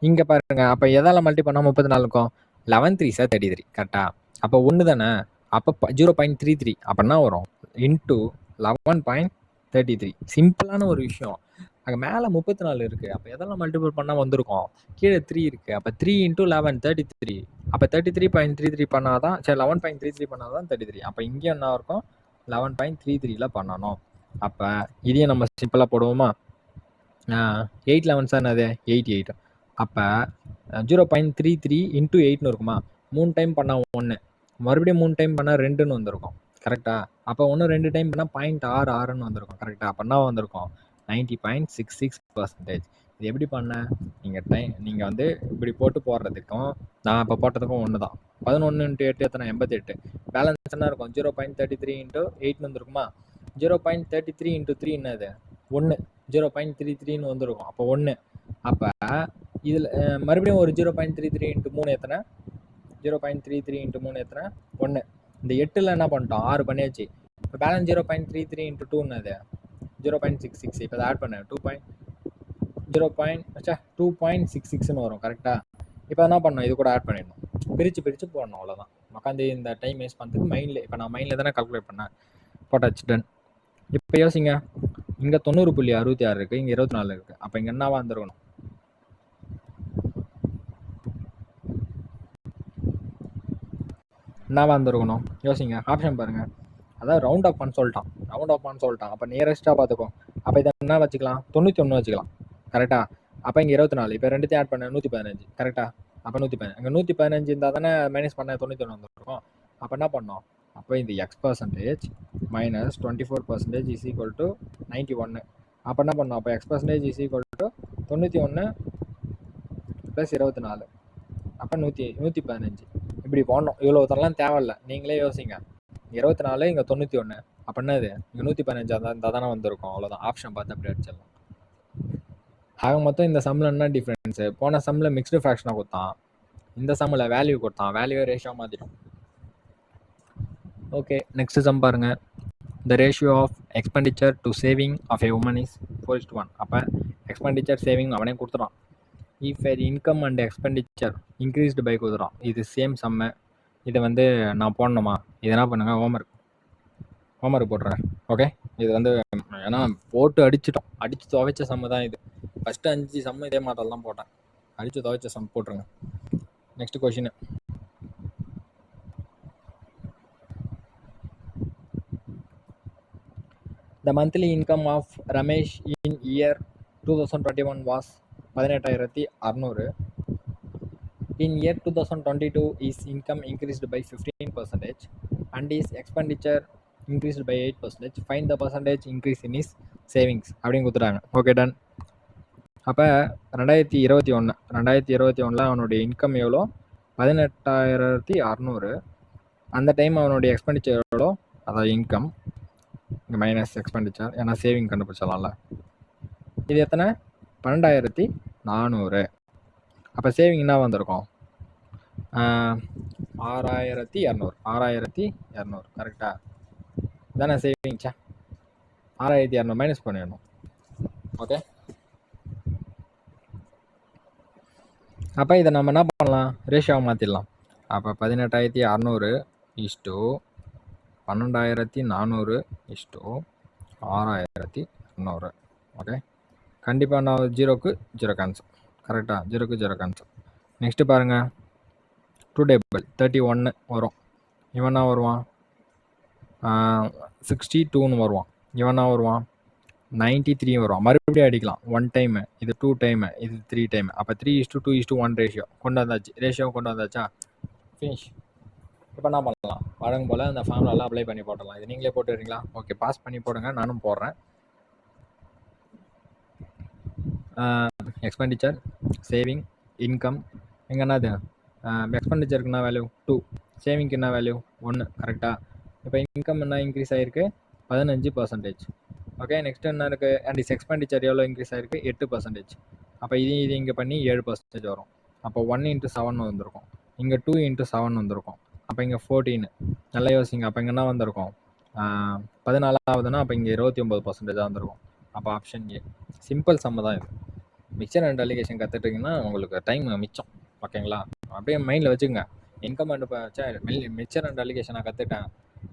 இங்கே பாருங்க. அப்போ எதால் மல்டி பண்ணால் 34 இருக்கும்? 11 3 சார் 33. கரெக்டா? அப்போ ஒன்று தானே. அப்போ 0.33 அப்போ என்ன வரும்? இன்ட்டு 11.33. சிம்பிளான ஒரு விஷயம். அங்கே மேலே 34 இருக்குது. அப்போ எதெல்லாம் மல்டிபிள் பண்ணால் வந்திருக்கும்? கீழே 3 இருக்குது. அப்போ 3 × 11 33. அப்போ 33.33 பண்ணால் தான், சரி 11.33 பண்ணால் தான் 33. அப்போ இங்கே என்ன இருக்கும்? 11.33ல் பண்ணணும். அப்போ இதையும் நம்ம சிம்பிளாக போடுவோமா? 8 11 சார் என்னது? 88. அப்போ 0.33 × 8ன்னு இருக்குமா? 3 டைம் பண்ணால் 1, மறுபடியும் 3 டைம் பண்ணால் 2ன்னு வந்திருக்கும். கரெக்டா? அப்போ 1 2 டைம் பண்ணால் 0.66ன்னு வந்திருக்கும். கரெக்டாக? அப்போ என்ன வந்திருக்கும்? 90.66%. இது எப்படி பண்ண? நீங்கள் வந்து இப்படி போட்டு போடுறதுக்கும் நான் இப்போ போட்டதுக்கும் ஒன்று தான். 11 × 8 எத்தனை? 88. பேலன்ஸ் என்ன இருக்கும்? 0.33 × 8ன்னு வந்துருக்குமா? 0.33 × 3 என்னது? 1. 0.33ன்னு வந்துருக்கும். அப்போ 1. அப்போ இதில் மறுபடியும் ஒரு 0.33 × 3 எத்தனை? 0.33 × 3 எத்தனை? 1. இந்த 8ல் என்ன பண்ணிட்டோம்? 6 பண்ணியாச்சு. இப்போ பேலன்ஸ் 0.33 × 2 என்னது? 0.66. இப்போ அதை ஆட் பண்ண 2.66ன்னு வரும். கரெக்டாக? இப்போ என்ன பண்ணணும்? இது கூட ஆட் பண்ணிடணும். பிரித்து போடணும். அவ்வளோதான். உட்காந்து இந்த டைம் வேஸ்ட் பண்ணுறதுக்கு மைண்டில், இப்போ நான் மைண்டில் தானே கால்குலேட் பண்ணேன். போட்டாச்சு. டன். இப்போ யோசிங்க. இங்கே 90.66 இருக்குது, இங்கே 24 இருக்குது. அப்போ இங்கே என்னவா இருந்திருக்கணும்? என்னவா இருந்திருக்கணும்? யோசிங்க. ஆப்ஷன் பாருங்கள். அதாவது ரவுண்ட் ஆஃப் பண்ண சொல்லிட்டான். அப்போ நியரஸ்ட்டாக பார்த்துக்கோ. அப்போ இதை என்ன வச்சுக்கலாம்? 91 வச்சுக்கலாம். கரெக்டாக? அப்போ இங்கே 24. இப்போ ரெண்டுத்தையும் ஆட் பண்ண 115. கரெக்டாக? அப்போ 115. அங்கே 115 இருந்தால் தானே மைனஸ் பண்ண 91 வந்துருக்கும். அப்போ என்ன பண்ணோம்? அப்போ இந்த X% minus 24% is equal to 91. அப்போ என்ன பண்ணோம்? அப்போ X% இஸ் ஈக்குவல் டு 91 + 24. அப்போ 115. இப்படி போடணும். இவ்வளோ தரலாம் தேவையில்லை. நீங்களே யோசிங்க. 24, இங்கே 91. அப்போ என்னது? இங்கே 115 இருந்தால் தானே வந்திருக்கும். அவ்வளோதான். ஆப்ஷன் பார்த்து அப்படி அடிச்சிடலாம். ஆக மொத்தம் இந்த சம்மில் என்ன டிஃப்ரென்ஸு? போன சம்மில் மிக்ஸ்டு ஃப்ராக்ஷனாக கொடுத்தான். இந்த சம்மில் வேல்யூ கொடுத்தான். வேல்யூவே ரேஷியோ மாற்றிடும். ஓகே, நெக்ஸ்ட் சம் பாருங்கள். The ratio of expenditure to saving of a woman is 4:1. அப்போ எக்ஸ்பெண்டிச்சர் சேவிங் அவனே கொடுத்துறான். If a income and expenditure increased by கொடுத்துறான். இது சேம் சம்மு. இதை வந்து நான் போடணுமா? இது என்ன பண்ணுங்கள்? ஹோம்ஒர்க் போட்டுறேன். ஓகே, இது வந்து ஏன்னா போட்டு அடிச்சு துவைச்ச சம்மு தான் இது. ஃபஸ்ட்டு 5 சம்மு இதே மாடல் தான் போட்டேன். அடித்து துவைச்ச சம் போட்டுருங்க. Next question. The monthly income of Ramesh in year 2021 was 18,600. In year 2022, his income increased by 15% and his expenditure increased by 8%. Find the percentage increase in his savings அப்படின்னு கொடுத்துட்டாங்க. Okay, done. அப்போ 2021 அவனுடைய income எவ்வளோ? 18,600. அந்த time அவனுடைய expenditure எவ்வளோ? அதாவது income இங்கே மைனஸ் எக்ஸ்பெண்டிச்சர், ஏன்னா சேவிங் கண்டுபிடிச்சலாம்ல. இது எத்தனை? 12,400. அப்போ சேவிங் என்ன வந்திருக்கும்? 6,200. கரெக்டாக தானே சேவிங்ச்சா? 6,200 மைனஸ் பண்ணிடணும். ஓகே, அப்போ இதை நம்ம என்ன பண்ணலாம்? ரேஷியோவை மாற்றிடலாம். அப்போ 18,600 இஸ்டு 12,400 இஸ்டு 6,200. ஓகே, கண்டிப்பாக நான் 0க்கு 0 கேன்சல். கரெக்டாக? 0க்கு 0 கேன்சல். நெக்ஸ்ட்டு பாருங்கள். 2 டேபிள் 31 வரும். இவனா வருவான் 62ன்னு வருவான். இவனா வருவான் 93 வருவான். மறுபடியும் அடிக்கலாம். 1 டைமு, இது 2 டைமு, இது 3 டைமு. அப்போ 3:2:1 ரேஷியோ கொண்டு வந்தாச்சா? ஃபினிஷ். இப்போ என்ன பண்ணலாம்? வழங்கும் போல் அந்த ஃபார்முலாலாம் அப்ளை பண்ணி போடலாம். இது நீங்களே போட்டுறீங்களா? ஓகே, பாஸ் பண்ணி போடுங்க. நானும் போடுறேன். Expenditure, saving, income. எங்கே என்னது? எக்ஸ்பெண்டிச்சருக்கு என்ன வேல்யூ? 2, சேவிங்க்கு என்ன வேல்யூ? 1. கரெக்டாக? இப்போ இன்கம் என்ன இன்க்ரீஸ் ஆகிருக்கு? 15%. ஓகே, நெக்ஸ்ட் என்ன இருக்குது? அண்ட் இஸ் எக்ஸ்பெண்டிச்சர் எவ்வளோ இன்க்ரீஸ் ஆகிருக்கு? 8%. அப்போ இது இங்கே பண்ணி 7% வரும். அப்போ 1 × 7 வந்திருக்கும். இங்கே 2 × 7 வந்திருக்கும். அப்போ இங்கே 14. நல்லா யோசிங்க. அப்போ இங்கே என்ன வந்திருக்கும்? 14ஆவதுன்னா அப்போ இங்கே 29% வந்திருக்கும். அப்போ ஆப்ஷன் ஏ. சிம்பிள் சம்ம தான் இது. மிக்சர் அண்ட் அலிகேஷன் கற்றுட்டிங்கன்னா உங்களுக்கு டைம் மிச்சம். ஓகேங்களா? அப்படியே மைண்டில் வச்சுக்கோங்க. Income and mixer and allegation நான் கற்றுட்டேன்,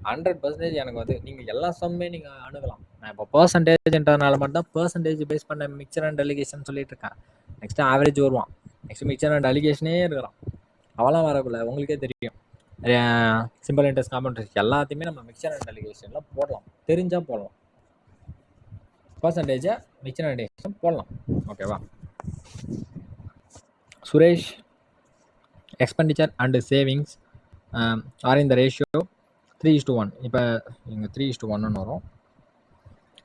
100% எனக்கு வந்து நீங்கள் எல்லா சம்மே நீங்கள் அணுகலாம். நான் இப்போ பர்சன்டேஜ்ன்றதுனால மட்டும் பர்சன்டேஜ் பேஸ் பண்ண மிக்சர் அண்ட் அலிகேஷன் சொல்லிட்டு இருக்கேன். நெக்ஸ்ட்டு ஆவரேஜ் வருவான். நெக்ஸ்ட் மிக்சர் அண்ட் அலிகேஷனே இருக்கிறான். அவெல்லாம் வரக்குள்ள உங்களுக்கே தெரியும். சிம்பிள் இன்ட்ரெஸ்ட், காம்பவுண்ட் இன்ட்ரெஸ்ட் எல்லாத்தையுமே நம்ம மிக்சர் அண்ட் அலிகேஷனில் போடலாம். தெரிஞ்சால் போடலாம். பர்சன்டேஜை மிக்சர் அண்ட் அலிகேஷன் போடலாம். ஓகேவா? Suresh, expenditure and savings are in the ratio 3:1. இப்போ இங்கே 3:1 வரும்.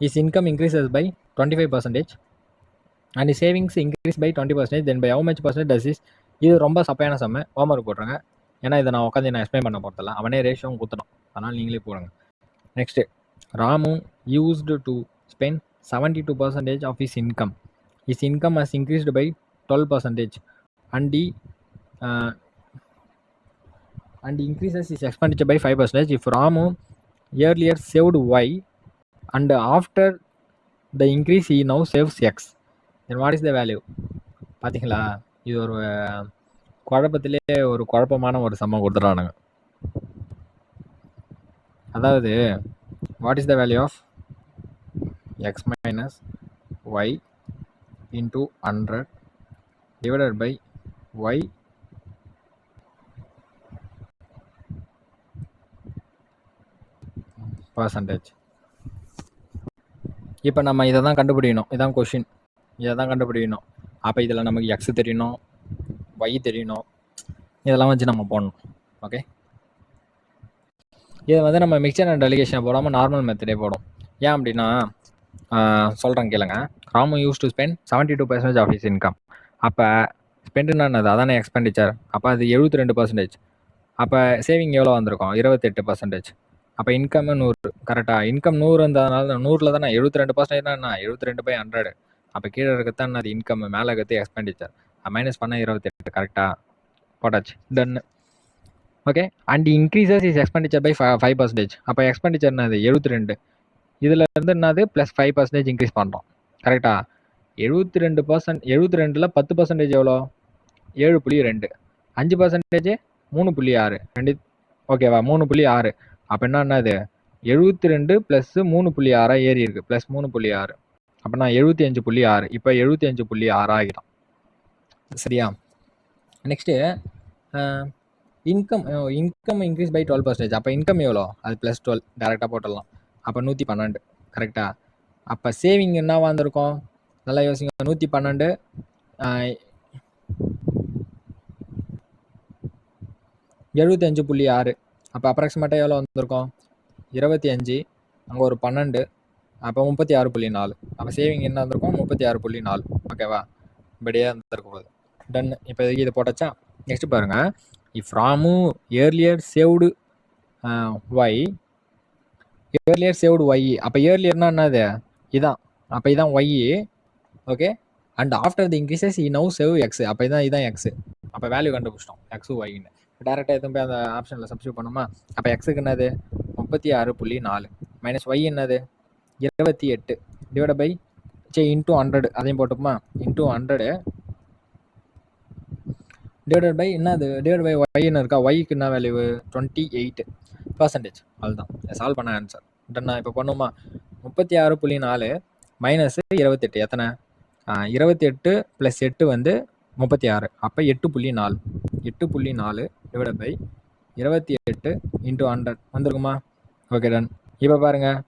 His income increases by 25% and savings increase by 20%, then by how much percentage does his. இது ரொம்ப சப்பையான சம்மு. ஹோம்ஒர்க் போட்டுருங்க. ஏன்னா இதை நான் உட்காந்து நான் எக்ஸ்பிளைன் பண்ண போகிறதில்ல. அவனே ரேஷியோவும் கொடுத்துடும். அதனால் நீங்களே போடுங்க. Next, Ramu used to spend 72% of his income. His income has increased by 12% and increases his expenditure by 5%. If Ramu earlier saved Y and after the increase he now saves X, then what is the value? பார்த்தீங்களா? இது ஒரு குழப்பத்திலே ஒரு குழப்பமான ஒரு சம்மம் கொடுத்துட்றானுங்க. அதாவது what is the value of X minus Y into 100 divided by Y percentage. இப்போ நம்ம இதை தான் கண்டுபிடிக்கணும். இதான் கொஷின். இதை தான் கண்டுபிடிக்கணும். அப்போ இதில் நமக்கு எக்ஸ் தெரியணும், ஒய் தெரியணும். இதெல்லாம் வச்சு நம்ம போடணும். ஓகே, இதை வந்து நம்ம மிக்சர் அண்ட் அலிகேஷன் போடாமல் நார்மல் மெத்தடே போடும். ஏன் அப்படின்னா சொல்கிறேன் கேளுங்க. Ramu use to spend 72% of his income. அப்போ ஸ்பெண்டுன்னா என்னது? அதானே எக்ஸ்பெண்டிச்சர். அப்போ அது 72%. அப்போ சேவிங் எவ்வளோ வந்திருக்கும்? 28%. அப்போ இன்கம் 100. கரெக்டாக? இன்கம் 100 இருந்ததுனால 100ல் தானே 72% என்ன? 72/100. அப்போ கீழே இருக்கத்தான் அது இன்கம், மேலே இருக்கிறது எக்ஸ்பெண்டிச்சர். மைனஸ் பண்ண 28. கரெக்டாக? போட்டாச்சு. Done. Okay, and increases is expenditure by 5%. அப்போ எக்ஸ்பெண்டிச்சர் என்னது? 72. இதில் இருந்து என்னது? ப்ளஸ் 5% இன்க்ரீஸ் பண்ணுறோம். கரெக்டாக? 72%. 72ல் 10% எவ்வளோ? 7.2. 5% 3.6. 2. ஓகேவா? 3.6. அப்போ என்னது? 72 ப்ளஸ் 3.6 ஏறி இருக்குது. ப்ளஸ் 3.6. அப்படின்னா 75.6. இப்போ 75.6 ஆகிடும். சரியா? Next income increase by 12%. அப்போ இன்கம் எவ்வளோ? அது ப்ளஸ் 12. டேரெக்டாக போட்டுடலாம். அப்போ 112. கரெக்டாக? அப்போ சேவிங் என்னவா வந்திருக்கும்? நல்லா யோசிங்க. 112 75.6. அப்போ அப்ராக்சிமேட்டாக எவ்வளோ வந்திருக்கும்? 25. அங்கே ஒரு 12. அப்போ 36.4. அப்போ சேவிங் என்ன வந்திருக்கும்? 36.4. ஓகேவா? இப்படியே இருந்திருக்க போகுது. டன். இப்போ இது போட்டாச்சா? நெக்ஸ்ட் பாருங்கள். If Ramu earlier saved Y. Earlier saved Y. அப்போ ஏர்லியர்னா என்னது? இதான். அப்போ இதான் Y. Okay, and after the increases he now save X. அப்போ இதான் எக்ஸ். அப்போ வேல்யூ கண்டுபிடிச்சிட்டோம் எக்ஸு ஒய்ன்னு. டேரெக்டாக எதுவும் போய் அந்த ஆப்ஷனில் சப்ஸ்டியூட் பண்ணுமா? அப்போ எக்ஸுக்கு என்னது? 36.4 மைனஸ் ஒய் என்னது? 28 டிவைட் பை இன்டூ 100. அதையும் போட்டுப்போமா? இன்டூ 100 டிவைடட் பை என்னது? டிவைட் பை ஒய்ன்னு இருக்கா? ஒய்க்கு என்ன வேல்யூ? 28%. அதுதான் சால்வ் பண்ண ஆன்சர். டன்னா? இப்போ பண்ணுமா? 36.4 மைனஸ் 28 எத்தனை? 28 ப்ளஸ் 8 வந்து 36. அப்போ 8.4. 8.4 டிவைட் பை 28 இன்டூ 100 வந்துருக்குமா? Okay, done. இப்போ பாருங்கள்.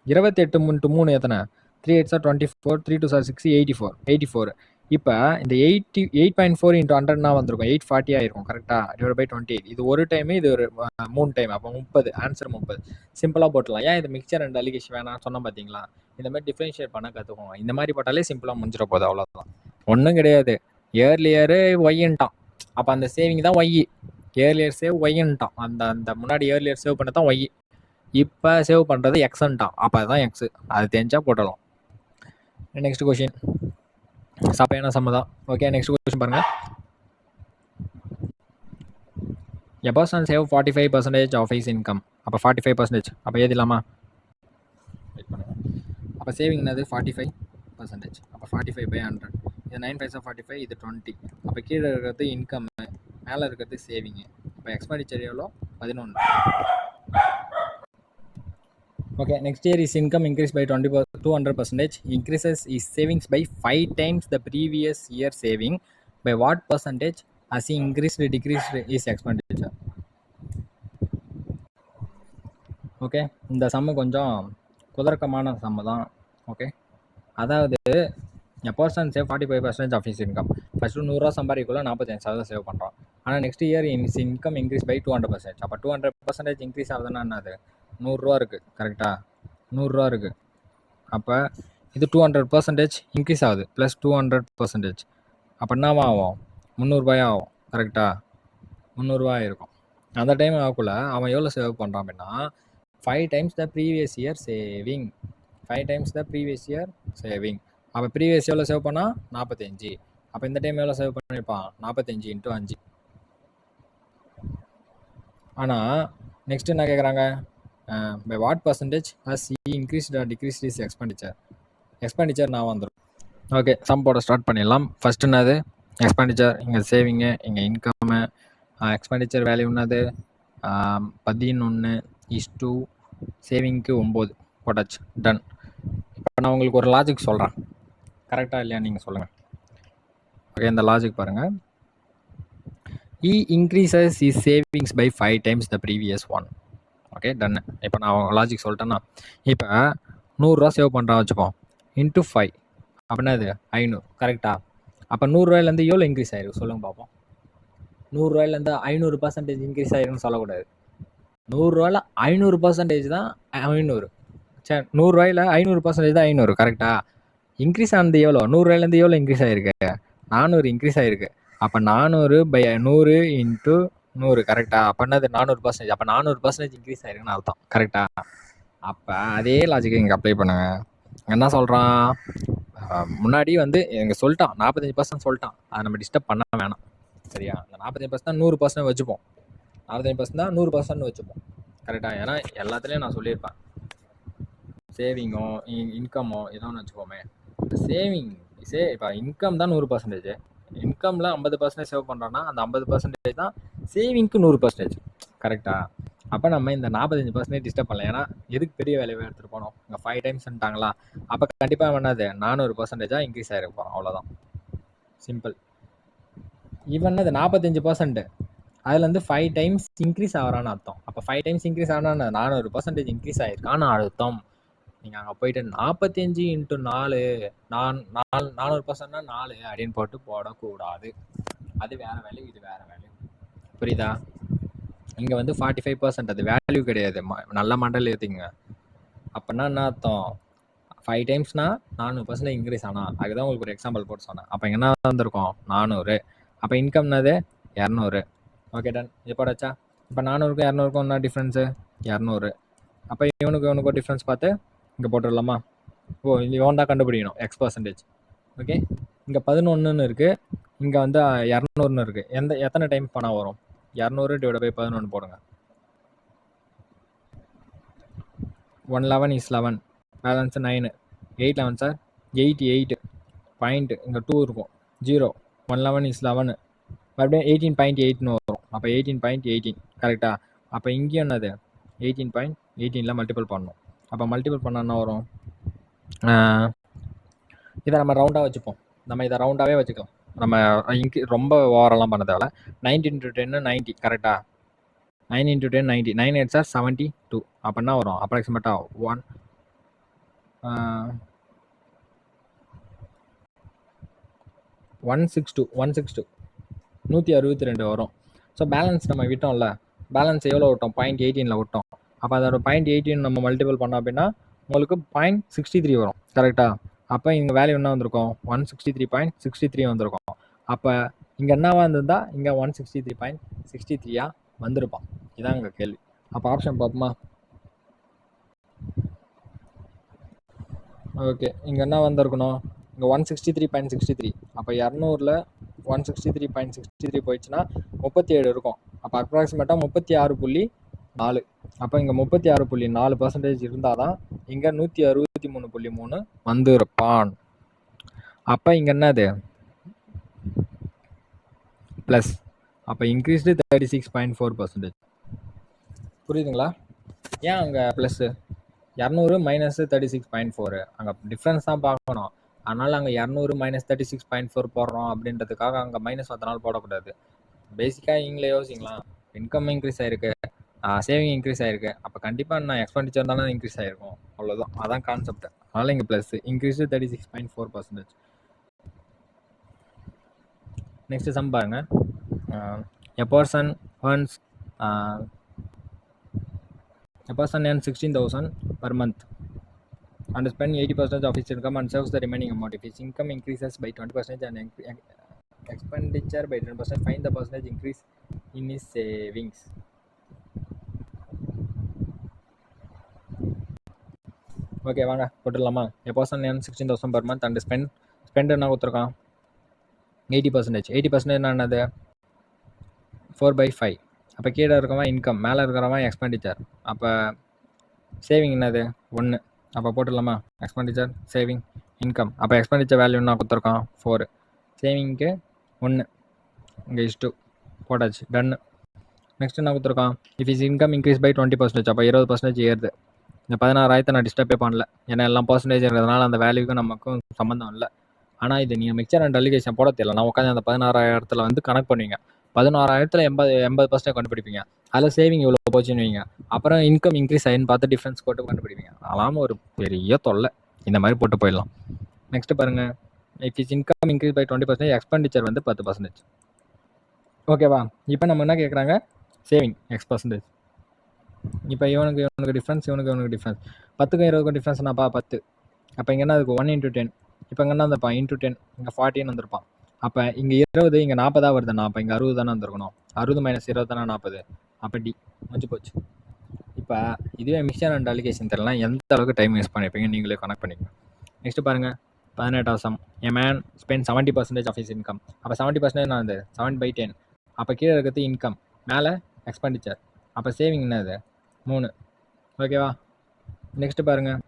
28 × 3 எத்தனை? 3 8 24, 3 2 6, 84. இப்போ இந்த 8.4 இன்ட்டு 100 வந்திருக்கும். 840 ஆயிருக்கும். கரெக்டாக? Divide by 28. இது ஒரு டைமு, இது ஒரு 3 டைம். அப்போ 30. ஆன்சர் 30. சிம்பிளாக போட்டலாம். ஏன் இது மிக்சர் அண்ட் அலிகேஷன் வேணாம் சொன்னால் பார்த்தீங்களா? இந்த மாதிரி டிஃப்ரென்ஷியேட் பண்ண கற்றுக்கோங்க. இந்த மாதிரி போட்டாலே சிம்பிளாக முடிஞ்சிட போகுது. அவ்வளோதான், ஒன்றும் கிடையாது. ஏர்லியரு ஒய்ன்ட்டான். அப்போ அந்த சேவிங் தான் ஒய். Earlier save ஒய்ன்ட்டான். அந்த முன்னாடி ஏர்லியர் சேவ் பண்ண தான் ஒய். இப்போ சேவ் பண்ணுறது எக்ஸ்ன்ட்டான். அப்போ அதுதான் எக்ஸு. அது தெரிஞ்சால் போட்டலாம். நெக்ஸ்ட் கொஷின் சப்பையான சம்ம தான். ஓகே, நெக்ஸ்ட் கொஷின் பாருங்கள். A person save 45% of his income. அப்போ 45%. அப்போ ஏதிலாமா? வெயிட் பண்ணுங்க. அப்போ சேவிங் என்னது 45%. அப்போ 45/100. இது 9 பைசா 45, இது 20. அப்போ கீழே இருக்கிறது இன்கம், மேலே இருக்கிறது சேவிங்கு. அப்போ எக்ஸ்பெண்டிச்சர் எவ்வளோ? 11. Okay, next year his income increased by 200%. Increases his savings by 5 times the previous year saving. By what percentage has he increased or decreased his expenditure? Okay, இந்த சம்மு கொஞ்சம் குதர்க்கமான சம்மு தான். ஓகே, அதாவது a person save 45% of his income. First 100 சம்பாதிக்குள்ள 45% save பண்ணுறான். ஆனால் next year his income increase by 200%. அப்போ 200% increase ஆகுதுன்னா என்னது? 100 இருக்குது. கரெக்டாக 100 இருக்குது. அப்போ இது 200% இன்க்ரீஸ் ஆகுது, ப்ளஸ் 200%. அப்போ என்னவா ஆகும்? 300 ஆகும். கரெக்டாக 300 இருக்கும். அந்த டைம் ஆகக்குள்ள அவன் எவ்வளோ சேவ் பண்ணுறான் அப்படின்னா 5 times the previous year saving. 5 times the previous year saving. அப்போ ப்ரீவியஸ் எவ்வளோ சேவ் பண்ணால் 45. அப்போ இந்த டைம் எவ்வளோ சேவ் பண்ணியிருப்பான்? 45 × 5. ஆனால் நெக்ஸ்ட் என்ன கேட்குறாங்க? By what percentage has he increased or decreased his expenditure நான் வந்துடும். ஓகே, சம் போட ஸ்டார்ட் பண்ணிடலாம். ஃபஸ்ட் என்னது? எக்ஸ்பெண்டிச்சர். இங்கே சேவிங்கு, இங்கே இன்கம்மு. எக்ஸ்பெண்டிச்சர் வேல்யூ என்னது? 11:2. சேவிங்க்கு 9 போட்டாச்சு. டன். இப்போ நான் உங்களுக்கு ஒரு லாஜிக் சொல்கிறேன், கரெக்டாக இல்லையா நீங்கள் சொல்லுங்கள். ஓகே, இந்த லாஜிக் பாருங்கள். he increases his savings by 5 times the previous one. Okay, done. இப்போ நான் லாஜிக் சொல்லிட்டேன்னா, இப்போ 100 சேவ் பண்ணுறான் வச்சுப்போம், இன்ட்டு 5 அப்படின்னா அது 500. கரெக்டாக? அப்போ 100 எவ்வளோ இன்க்ரீஸ் ஆயிருக்கு சொல்லுங்கள் பார்ப்போம். 100 500% இன்க்ரீஸ் ஆயிருக்குன்னு சொல்லக்கூடாது. 100 500% தான் 500. சரி, 100 500% தான் 500. கரெக்டாக? இன்க்ரீஸ் ஆனது எவ்வளோ? 100 எவ்வளோ இன்க்ரீஸ் ஆயிருக்கு? 400 இன்க்ரீஸ் ஆயிருக்கு. அப்போ 400/100 × 100. கரெக்டாக? அப்போ என்னது? 400%. அப்போ 400% இன்க்ரீஸ் ஆயிருக்குன்னு அர்த்தம். கரெக்டாக? அப்போ அதே லாஜிக்கை இங்கே அப்ளை பண்ணுங்க. என்ன சொல்கிறான்? முன்னாடி எங்கே சொல்லிட்டான் 45% சொல்லிட்டான். அதை நம்ம டிஸ்டர்ப் பண்ண வேணாம். சரியா? அந்த 45% தான் 100% வச்சுப்போம். 45% தான் 100% வச்சுப்போம். கரெக்டாக? ஏன்னா எல்லாத்துலேயும் நான் சொல்லியிருப்பேன், சேவிங்கோ இன்கம்மோ ஏதோ ஒன்று வச்சுக்கோமே. சேவிங் இப்போ இன்கம் தான் 100%. இன்கமில் 50% சேவ் பண்ணுறோன்னா அந்த 50% தான் சேவிங்க்கு 100%. கரெக்டாக? அப்போ நம்ம இந்த 45% டிஸ்டர்ப் பண்ணல. ஏன்னா எதுக்கு பெரிய வேலையை எடுத்துகிட்டு போனோம்? இங்கே 5 டைம்ஸ்ன்ட்டாங்களா? அப்போ கண்டிப்பாக என்னது? 400% இன்க்ரீஸ் ஆகிருப்போம். அவ்வளோதான், சிம்பிள். ஈவன் அது 45%, அதுலேருந்து 5 டைம்ஸ் இன்க்ரீஸ் ஆகிறான்னு அர்த்தம். அப்போ 5 டைம்ஸ் இன்க்ரீஸ் ஆனால் 400% இன்க்ரீஸ் ஆகிருக்கான்னு அர்த்தம். நீங்கள் அங்கே போயிட்டு 45 × 4 400%னா 4 அப்படின்னு போடக்கூடாது. அது வேறு வேல்யூ, இது வேறு வேல்யூ. புரியுதா? இங்கே 45% அது வேல்யூ கிடையாது. நல்ல மாடல் ஏற்றுங்க. அப்படின்னா என்ன அர்த்தம்? 5 டைம்ஸ்னா 400% இன்க்ரீஸ் ஆனால், அதுதான் உங்களுக்கு ஒரு எக்ஸாம்பிள் போட்டு சொன்னேன். அப்போ என்ன வந்திருக்கும்? 400. அப்போ இன்கம் என்னது? 200. Okay, done. இது போடாச்சா? இப்போ 400க்கும் 200க்கும் என்ன டிஃப்ரென்ஸு? 200. அப்போ இவனுக்கு டிஃப்ரென்ஸ் பார்த்து இங்கே போட்டுடலாமா? இவன் தான் கண்டுபிடிக்கணும் X%. ஓகே, இங்கே 11ன்னு இருக்குது, இங்கே 200ன்னு இருக்குது. எத்தனை டைம் பணம் வரும்? 200/11 போடுங்க. 111 is 11, பேலன்ஸ் 9. 8 11 sir 88 point. இங்கே 2 இருக்கும், 0. 111 is 11, மறுபடியும் 18.8ன்னு வரும். அப்போ 18.18. கரெக்டாக? அப்போ இங்கேயும் என்னது? 18.18 மல்டிபிள் பண்ணணும். அப்போ மல்டிபிள் பண்ணால் என்ன வரும்? இதை நம்ம ரவுண்டாக வச்சுப்போம். நம்ம இதை ரவுண்டாகவே வச்சுக்கலாம். நம்ம ரொம்ப ஓவரெல்லாம் பண்ண தேவை. 19 × 10 90. கரெக்டாக? 9 × 10 90. 9 8 சார் 72. அப்போ என்ன வரும்? அப்ராக்சிமேட்டாக 162 162 வரும். ஸோ பேலன்ஸ் நம்ம விட்டோம்ல, பேலன்ஸ் எவ்வளோ விட்டோம்? 0.18 விட்டோம். அப்போ அதோட 0.18 நம்ம மல்டிபிள் பண்ணோம் அப்படின்னா உங்களுக்கு 0.63 வரும். கரெக்டாக? அப்போ இங்கே வேல்யூ என்ன வந்திருக்கும்? 163.63 வந்திருக்கும். அப்போ இங்கே என்னவா இருந்திருந்தா இங்கே 163.63 வந்திருப்பான். இதான் இங்கே கேள்வி. அப்போ ஆப்ஷன் பார்ப்போமா? ஓகே. இங்கே என்ன வந்திருக்கணும்? இங்கே 163.63. அப்போ 200ல் 163.63 போயிடுச்சுன்னா 37 இருக்கும். அப்போ அப்ராக்சிமேட்டாக 36.4. அப்போ இங்கே 36.4% இருந்தால் தான் இங்கே 163.3 வந்திருப்பான். அப்போ இங்கே என்னது ப்ளஸ். அப்போ இன்க்ரீஸ்டு 36.4%. புரியுதுங்களா? ஏன் அங்கே ப்ளஸ்ஸு 200 மைனஸ் 36.4 அங்கே டிஃப்ரென்ஸ் தான் பார்க்கணும். அதனால் அங்கே 200 மைனஸ் 36.4 போடுறோம் அப்படின்றதுக்காக அங்கே மைனஸ் அதனால் போடக்கூடாது. பேசிக்காக நீங்களே யோசிங்களா, இன்கம் இன்க்ரீஸ் ஆகிருக்கு, சேவிங் இன்க்ரீஸ் ஆகிருக்கு, அப்போ கண்டிப்பாக நான் எக்ஸ்பெண்டிச்சர் தானே இன்க்ரீஸ் ஆகிருக்கும். அவ்வளோதான், அதான் கான்செப்ட். அதனால் இங்கே ப்ளஸ் இன்க்ரீஸ் 36.4%. நெக்ஸ்ட் சம் பாருங்க. A person earns 16,000 per month and spend 80% of his income and saves the remaining amount. If his income increases by 20% and expenditure by 10%, find the percentage increase in his savings. Okay, வாங்க போட்டுடலாமா? A person earns 16,000 per month and spend என்ன கொடுத்துருக்கான்? 80%. 80% என்னது? 4/5. அப்போ கீழே இருக்கிறவன் income, மேலே இருக்கிறவன் expenditure. அப்போ சேவிங் என்னது? 1. அப்போ போட்டுடலாமா? Expenditure, saving, income. அப்போ எக்ஸ்பெண்டிச்சர் வேல்யூ என்ன கொடுத்துருக்கான்? 4. சேவிங்க்கு 1. இங்கே இஷ்டு போட்டாச்சு, டன்னு. நெக்ஸ்ட் என்ன கொடுத்துருக்கான்? If is income increase by 20%. அப்போ 20% ஏறுது. இந்த 16,000 நான் டிஸ்டர்பே பண்ணல, ஏன்னா எல்லாம் பர்சன்டேஜ் இருக்கிறதுனால அந்த வேல்யூக்கும் நமக்கும் சம்மந்தம் இல்லை. ஆனால் இது நீங்கள் மிக்சர் அண்ட் அலிகேஷன் போட தெரியல. நான் உட்காந்து அந்த 16,000 வந்து கனெக்ட் பண்ணுவீங்க. 16,000 80% கண்டுபிடிப்பீங்க. அதில் சேவிங் இவ்வளோ போச்சுன்னு வைங்க. அப்புறம் இன்கம் இன்க்ரீஸ் ஆகின்னு பார்த்து டிஃப்ரென்ஸ் போட்டு கண்டுபிடிப்பீங்க. அதெல்லாம் ஒரு பெரிய தொல்லை. இந்த மாதிரி போட்டு போயிடலாம். நெக்ஸ்ட் பாருங்கள். If is income increase by 20%, expenditure வந்து 10%. ஓகேவா? இப்போ நம்ம என்ன கேட்குறாங்க? Saving X%. இப்போ இவனுக்கு டிஃப்ரென்ஸ், இவனுக்கு டிஃப்ரென்ஸ். 10க்கும் 20க்கும் டிஃப்ரென்ஸ் என்னப்பா? 10. அப்போ இங்கே என்ன அதுக்கு 1 × 10. இப்போ இங்கே என்ன வந்திருப்பான்? × 10. இங்கே 40 வந்திருப்பான். அப்போ இங்கே 20, இங்கே 40 வருதுண்ணா. அப்போ இங்கே 60 தானே வந்திருக்கணும். 60 - 20 தானே 40. அப்போ டி முடிஞ்சு போச்சு. இப்போ இதுவே மிக்சர் அண்ட் அலிகேஷன் தெரியலாம், எந்த அளவுக்கு டைம் வேஸ்ட் பண்ணியிருப்பீங்க நீங்களே கனெக்ட் பண்ணிக்கோங்க. நெக்ஸ்ட் பாருங்கள். 18வது some. A man spends 70% of his income. அப்போ 70% என்னது? 7/10. அப்போ கீழே இருக்கிறது இன்கம், மேலே எக்ஸ்பெண்டிச்சர். அப்போ சேவிங் என்னது? 3. ஓகேவா? நெக்ஸ்ட் பாருங்கள்.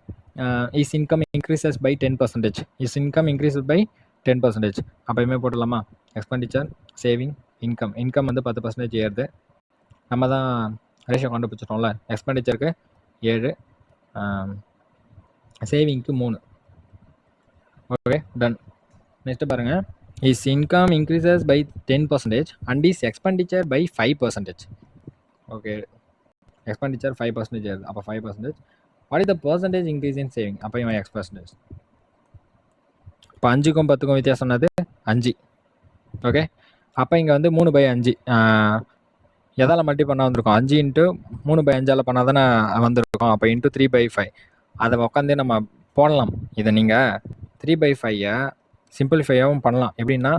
Is income increases by 10%. Is income increases by 10%. அப்போயுமே போட்டுடலாமா? Expenditure, saving, income. இன்கம் வந்து 10% ஏறுது. நம்ம தான் ரேஷியோ கண்டுபிடிச்சிட்டோம்ல. எக்ஸ்பெண்டிச்சருக்கு 7, சேவிங்க்கு 3. Okay, done. நெக்ஸ்ட் பாருங்கள். Is income increases by 10% and is expenditure by 5%. Okay, expenditure 5% ஏறுது. அப்போ 5%. What is the percentage increase in saving? அப்போ இவன் X%. இப்போ 5க்கும் 10க்கும் வித்தியாசம் என்னது? 5. ஓகே, அப்போ இங்கே வந்து 3/5 எதால் மல்டி பண்ணால் வந்திருக்கும்? 5 × 3/5 பண்ணால் தானே வந்திருக்கும். அப்போ × 3/5. அதை உட்காந்தே நம்ம போடலாம். இதை நீங்கள் 3/5 சிம்பிளிஃபையாகவும் பண்ணலாம். எப்படின்னா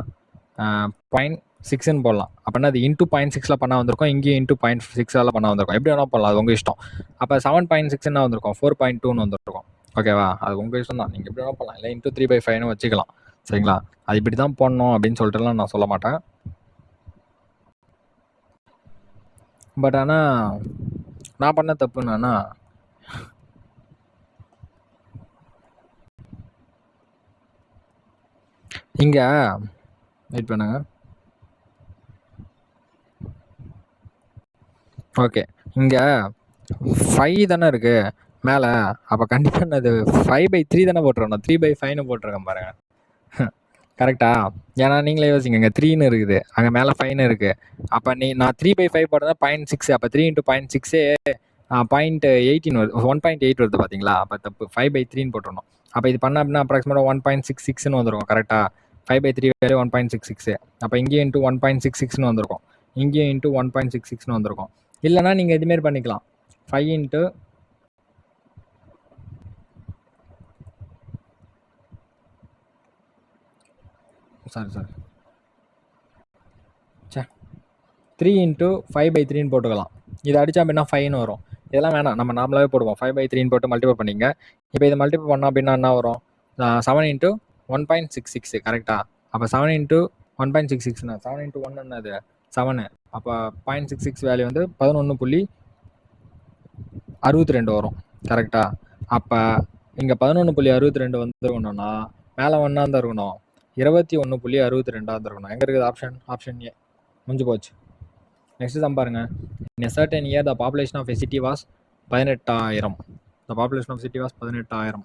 0.6ன்னு போடலாம். அப்படின்னா அது × 0.6ல் பண்ணால் வந்திருக்கும். இங்கேயும் × 0.6ஆல் பண்ணால் வந்திருக்கும். எப்படி வேணால் பண்ணலாம், அது உங்கள் இஷ்டம். அப்போ 7.6ன்னு வந்திருக்கும், 4.2ன்னு வந்திருக்கும். ஓகேவா? அது உங்கள் இஷ்டம் தான், நீங்கள் எப்படி வேணால் பண்ணலாம். இல்லை × 3/5ன்னு வச்சுக்கலாம். சரிங்களா? அது இப்படி தான் போடணும் அப்படின்னு சொல்லிட்டுலாம் நான் சொல்ல மாட்டேன். பட் ஆனால் நான் பண்ண தப்பு என்னன்னா, இங்கே வெயிட் பண்ணுங்க. ஓகே, இங்கே 5 தானே இருக்குது மேலே. அப்போ கண்டிப்பாக நான் அது 5/3 தானே போட்டுருக்கணும். 3/5ன்னு போட்டிருக்கேன் பாருங்கள். கரெக்டா? ஏன்னா நீங்களே யோசிங்க, இங்கே 3ன்னு இருக்குது, அங்கே மேலே 5ன்னு இருக்குது. அப்போ நான் 3/5 போட்டதா 0.6. அப்போ 3 × 0.6 0.18 வருது, 1.8 வருது பார்த்தீங்களா? அப்போ தப்பு, 5/3ன்னு போட்டுருணும். அப்போ இது பண்ண அப்படின்னா அப்ராக்சிமேட்டாக 1.66ன்னு வந்துருக்கும். கரெக்டாக? 5/3 வேறு 1.66. அப்போ இங்கேயும் × 1.66ன்னு வந்திருக்கும், இங்கேயும் × 1.66ன்னு வந்திருக்கும். இல்லைனா நீங்கள் இதுமாரி பண்ணிக்கலாம். 5 × சாரி 3 × 5/3ன்னு போட்டுக்கலாம். இதை அடித்தா அப்படின்னா 5ன்னு வரும். இதெல்லாம் வேணாம், நம்ம நார்மலாகவே போடுவோம். 5/3 போட்டு மல்டிபிள் பண்ணிங்க. இப்போ இதை மல்டிபிள் பண்ணோம் அப்படின்னா என்ன வரும்? 7 இன்ட்டு 1.66 கரெக்டா? அப்போ 7 இன்ட்டு 1.66னா 7 இன்ட்டு 1 என்னது 7. அப்போ 0.66 வேல்யூ வந்து 11.62 வரும் கரெக்டா? அப்போ இங்கே 11.62 வந்துருக்கணும்னா மேலே ஒன்றா தான் இருக்கணும், 21.62 இருக்கணும். எங்கே இருக்குது ஆப்ஷன்? Option A. முடிஞ்சு போச்சு. நெக்ஸ்ட் தான் பாருங்க. In a certain year the population of a city was 18,000. The population of city was 18,000.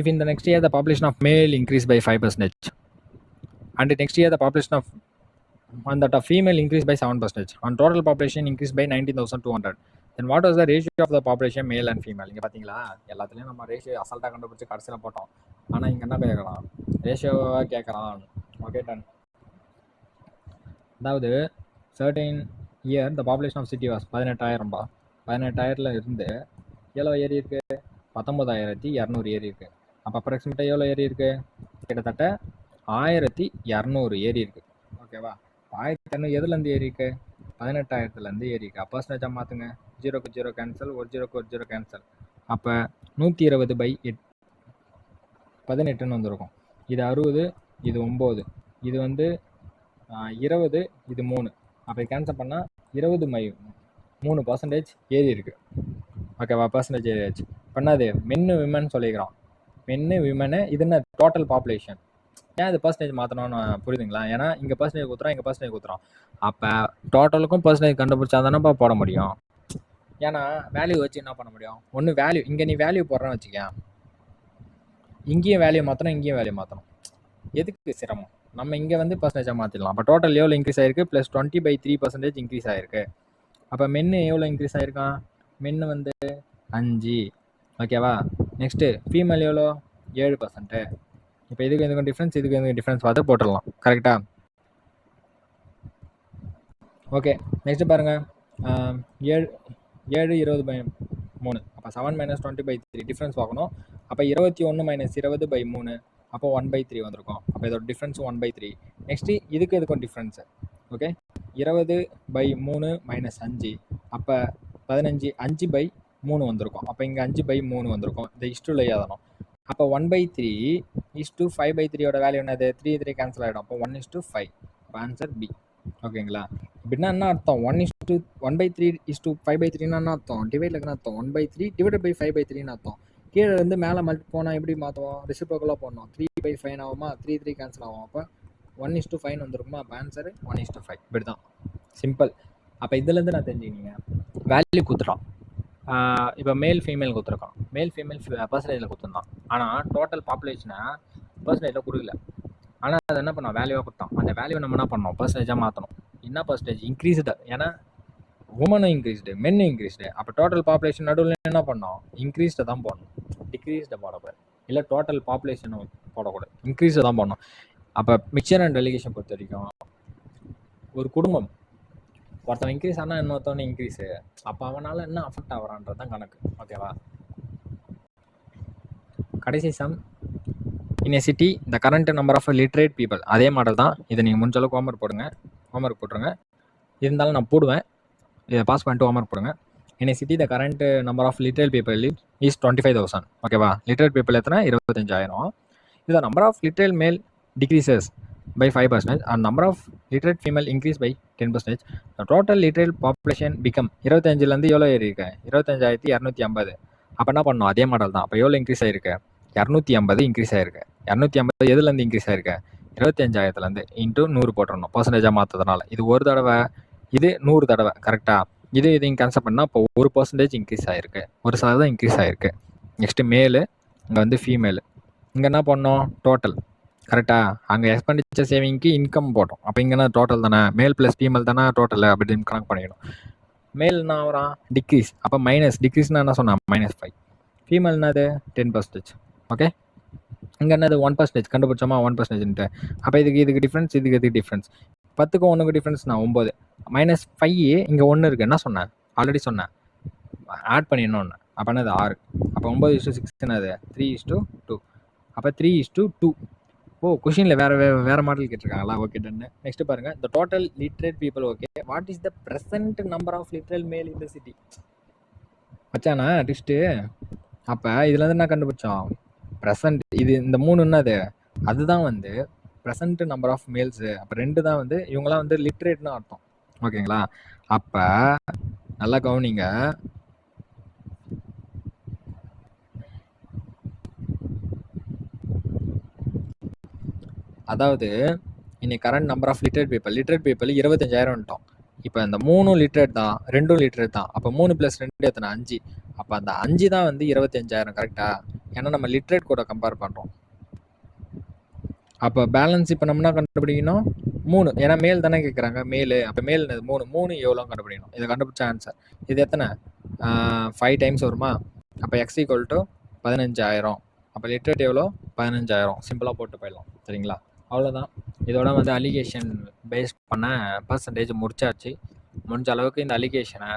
If in the next year the population of male increased by 5%, and the next year the population of female increased by 7%, and total population increased by 19,200, then what was the ratio of the population male and female? இங்கே பார்த்தீங்களா, எல்லாத்துலேயும் நம்ம ratio அசால்ட்டாக கண்டுபிடிச்சி கடைசியில் போட்டோம். ஆனால் இங்கே என்ன கேட்கலாம்? ரேஷியோவாக கேட்குறான். Okay, done. அதாவது certain year the population of city was 18,000. 18,000 இருந்து எவ்வளோ ஏறி இருக்கு? 19,200 ஏறி இருக்கு. அப்போ அப்ராக்சிமேட்டாக எவ்வளோ ஏறி இருக்கு? கிட்டத்தட்ட 1,200 ஏறி இருக்கு. ஓகேவா? 1,200 எதுலேருந்து ஏறி இருக்கு? 18,000லேருந்து ஏறி இருக்கு. பர்சன்டேஜாக மாற்றுங்க. 0க்கு 0 கேன்சல், ஒரு 0க்கு ஒரு 0 கேன்சல். அப்போ 120/18 வந்திருக்கும். இது 60, இது 9, இது வந்து 20, இது 3. அப்போ கேன்சல் பண்ணால் 20/3% ஏறி இருக்கு. ஓகேவா? பர்சன்டேஜ் ஏறியாச்சு. பண்ணாது மென்னு விமன் சொல்லிக்கிறோம். மென்னு விமனு இது என்ன டோட்டல் பாப்புலேஷன். ஏன் இது பர்சன்டேஜ் மாற்றணும்னு புரியுதுங்களா? ஏன்னா இங்கே பர்சன்டேஜ் கொடுத்துறோம், இங்கே பர்சன்டேஜ் கொடுத்துறோம். அப்போ டோட்டலுக்கும் பர்சன்டேஜ் கண்டுபிடிச்சா தானேப்பா போட முடியும். ஏன்னா வேல்யூ வச்சு என்ன பண்ண முடியும்? ஒன்று வேல்யூ இங்கே நீ வேல்யூ போடுறேன்னு வச்சுக்கேன், இங்கேயும் வேல்யூ மாற்றணும், இங்கேயும் வேல்யூ மாற்றணும். எதுக்கு சிரமம்? நம்ம இங்கே வந்து பர்சன்டேஜாக மாற்றிடலாம். அப்போ டோட்டல் எவ்வளோ இன்க்ரீஸ் ஆயிருக்கு? ப்ளஸ் 20/3% இன்க்ரீஸ் ஆயிருக்கு. அப்போ மென்னு எவ்வளோ இன்க்ரீஸ் ஆயிருக்கான்? மென்னு வந்து 5. ஓகேவா? நெக்ஸ்ட்டு ஃபீமேல் எவ்வளோ? 7%. இப்போ இதுக்கு எதுக்கும் டிஃப்ரென்ஸ், இதுக்கு எதுக்கும் டிஃப்ரென்ஸ் பார்த்து போட்டுடலாம். கரெக்டாக? ஓகே, நெக்ஸ்ட்டு பாருங்கள். 7 20/3. அப்போ 7 - 20/3 டிஃப்ரென்ஸ் பார்க்கணும். அப்போ 21 - 20/3. அப்போ 1/3 வந்திருக்கும். அப்போ இதோட டிஃப்ரென்ஸ் 1/3. நெக்ஸ்ட்டு இதுக்கு எதுக்கும் டிஃப்ரென்ஸு. ஓகே, 20/3 - 5. அப்போ 15, 5/3 வந்திருக்கும். அப்போ இங்கே 5/3 வந்திருக்கும். இந்த இஷ்டூவில் ஏதணும். அப்போ 1/3 = 5/3யோட வேல்யூ என்னது? 3 கேன்சல் ஆகிடும். அப்போ 1:5. அப்போ ஆன்சர் பி. ஓகேங்களா? இப்படின்னா என்ன அர்த்தம்? 1/3 = 5/3ன்னா என்ன அர்த்தம்? டிவைடில் என்ன அர்த்தம்? 1/3 / 5/3ன்னு அர்த்தம். கீழே இருந்து மேலே மல்டி போனால் எப்படி மாற்றுவோம்? ரெசிப்ரோக்கலாக போடணும். 3/5 ஆகுமா? 3 கேன்சல் ஆகும். அப்போ 1:5 வந்துருக்குமா? அப்போ ஆன்சரு 1:5. இப்படி தான் சிம்பிள். அப்போ இதுலேருந்து நான் தெரிஞ்சுக்கிங்க வேல்யூ கொடுத்துட்டான். இப்போ மேல் ஃபீமேல் கொடுத்துருக்கான். மேல் ஃபீமேல் பர்சன்டேஜில் கொடுத்துருந்தான். ஆனால் டோட்டல் பாப்புலேஷனை பர்சன்டேஜில் கொடுக்கல. ஆனால் அது என்ன பண்ணோம்? வேல்யூவாக கொடுத்தான். அந்த வேல்யூவை நம்ம என்ன பண்ணோம்? பர்சன்டேஜாக மாற்றணும். என்ன பர்சன்டேஜ்? இன்க்ரீஸ்டு. ஏன்னா உமனும் இன்க்ரீஸ்டு, மென்னும் இன்க்ரீஸ்டு. அப்போ டோட்டல் பாப்புலேஷன் நடுவில் என்ன பண்ணோம்? இன்க்ரீஸ்டை தான் போடணும், டிக்ரீஸ்டை போடக்கூடாது. இல்லை டோட்டல் பாப்புலேஷனை போடக்கூடாது, இன்க்ரீஸ்டை தான் போடணும். அப்போ மிக்சர் அண்ட் டெலிகேஷன் பொறுத்த வரைக்கும் ஒரு குடும்பம் ஒருத்தன் இன்க்ரீஸ் ஆனால் இன்னொருத்தவனே இன்க்ரீஸு. அப்போ அவனால் என்ன அஃபெக்ட் ஆகிறான்றது தான் கணக்கு. ஓகேவா? கடைசி sum. In a city the current number of literate people. அதே மாடல் தான். இதை நீங்கள் முடிஞ்ச அளவுக்கு ஹோம்ஒர்க் போடுங்க. ஹோம்ஒர்க் போட்டுருங்க. இருந்தாலும் நான் போடுவேன். இதை பாஸ் பண்ணிட்டு ஹோம்ஒர்க் போடுங்க. In a city the current number of literate people is 25,000. ஓகேவா? லிட்ரேட் பீப்புள் எத்தனை? 25,000. இது number of literate male decreases by 5% and number of literate female increase by 10%. The total literate population become 25லேருந்து எவ்வளோ ஏறி இருக்கு? 25,250. அப்போ என்ன பண்ணணும்? அதே மாடல் தான். அப்போ எவ்வளோ இன்க்ரீஸ் ஆகிருக்கு? 250 இன்க்ரீஸ் ஆகிருக்கு. 250 எதுலேருந்து இன்க்ரீஸ் ஆகிருக்கு? 25,000லேருந்து இன்ட்டு 100 போட்டுடணும் பர்சன்டேஜாக மாற்றதுனால. இது ஒரு தடவை, இது 100 தடவை. கரெக்டாக? இதையும் கேன்சல் பண்ணால் இப்போ 1% இன்க்ரீஸ் ஆகிருக்கு, 1% இன்க்ரீஸ் ஆகிருக்கு. நெக்ஸ்ட்டு மேலு, இங்கே வந்து ஃபீமேலு. இங்கே என்ன பண்ணோம்? டோட்டல். கரெக்டாக? அங்கே எக்ஸ்பெண்டிச்சர் சேவிங்க்கு இன்கம் போட்டோம். அப்போ இங்கன்னா டோட்டல் தானே, மேல் ப்ளஸ் ஃபீமேல் தானே டோட்டல் அப்படின்னு கணக்கு பண்ணிக்கணும். மேல் என்ன ஆகிறான்? டிக்ரீஸ். அப்போ மைனஸ். டிக்ரீஸ்னா என்ன சொன்னால் -5. ஃபீமேல் என்னது? 10%. ஓகே, இங்கே என்னது? 1% கண்டுபிடிச்சோமா? 1%. அப்போ இதுக்கு டிஃப்ரென்ஸ், இதுக்கு டிஃப்ரென்ஸ். 10க்கும் 1க்கு டிஃப்ரென்ஸ்னா 9. -5 இங்கே 1 இருக்குது. என்ன சொன்னேன்? ஆல்ரெடி சொன்னேன், ஆட் பண்ணிடணும் ஒன்று. அப்போ என்னது? 6. அப்போ 9:6 என்னது? 3:2. அப்போ 3:2. ஓ! கொஸ்டின்ல வேற மாடல் கேட்டிருக்காங்களா? Okay done. நெக்ஸ்ட் பாருங்க. The total literate people okay. What is the present number of literate male in the city? மச்சானா twist. அப்ப இதுலருந்து என்ன கண்டுபிடிச்சோம்? பிரசன்ட் இது இந்த 3 என்னது? அதுதான் வந்து பிரசன்ட் நம்பர் ஆஃப் மேல்ஸ். அப்ப 2 தான் வந்து இவங்கலாம் வந்து லிட்ரேட்னு அர்த்தம். ஓகேங்களா? அப்ப நல்லா கவனிங்க. அதாவது இன்னைக்கு current number of literate people 25,000 இப்போ இந்த 3 லிட்ரேட் தான், 2 லிட்ரேட் தான். அப்போ 3 + 2 எத்தனை? 5. அப்போ அந்த 5 தான் வந்து 25,000 கரெக்டா? ஏன்னா நம்ம லிட்ரேட் கூட கம்பேர் பண்ணுறோம். அப்போ பேலன்ஸ் இப்போ நம்ம என்ன கண்டுபிடிக்கணும்? 3. ஏன்னா மேல் தானே கேட்குறாங்க, மேல். அப்போ மேல் 3 எவ்வளோ கண்டுபிடிக்கணும். இதை கண்டுபிடிச்ச ஆன்சர் இது எத்தனை? 5 டைம்ஸ் வருமா? அப்போ x = 15,000. அப்போ லிட்ரேட் எவ்வளோ? 15,000. சிம்பிளாக போட்டு போயிடலாம். சரிங்களா? அவ்வளோதான். இதோட வந்து அலிகேஷன் பேஸ் பண்ண பர்சன்டேஜ் முடிச்சாச்சு. முடிஞ்ச அளவுக்கு இந்த அலிகேஷனை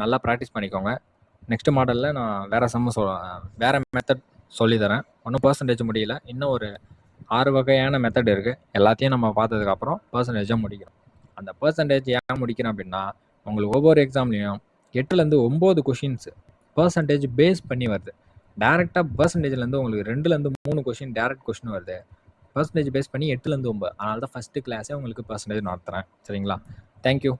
நல்லா ப்ராக்டிஸ் பண்ணிக்கோங்க. நெக்ஸ்ட் மாடலில் நான் வேறு மெத்தட் சொல்லித்தரேன். ஒன்றும் பர்சன்டேஜ் முடியல, இன்னும் ஒரு 6 வகையான மெத்தட் இருக்குது. எல்லாத்தையும் நம்ம பார்த்ததுக்கப்புறம் பர்சன்டேஜாக முடிக்கிறோம். அந்த பர்சன்டேஜ் ஏன் முடிக்கிறோம் அப்படின்னா, உங்களுக்கு ஒவ்வொரு எக்ஸாம்லேயும் 8லேருந்து 9 கொஷின்ஸ் பர்சன்டேஜ் பேஸ் பண்ணி வருது. டேரெக்டாக பர்சன்டேஜ்லேருந்து உங்களுக்கு 2லேருந்து 3 கொஷின் டேரக்ட் கொஷின் வருது. பர்சன்டேஜ் பேஸ் பண்ணி 8லேருந்து 9. அதனால தான் ஃபஸ்ட்டு கிளாஸே உங்களுக்கு பர்சன்டேஜ் நடத்துகிறேன். சரிங்களா? தேங்க்யூ.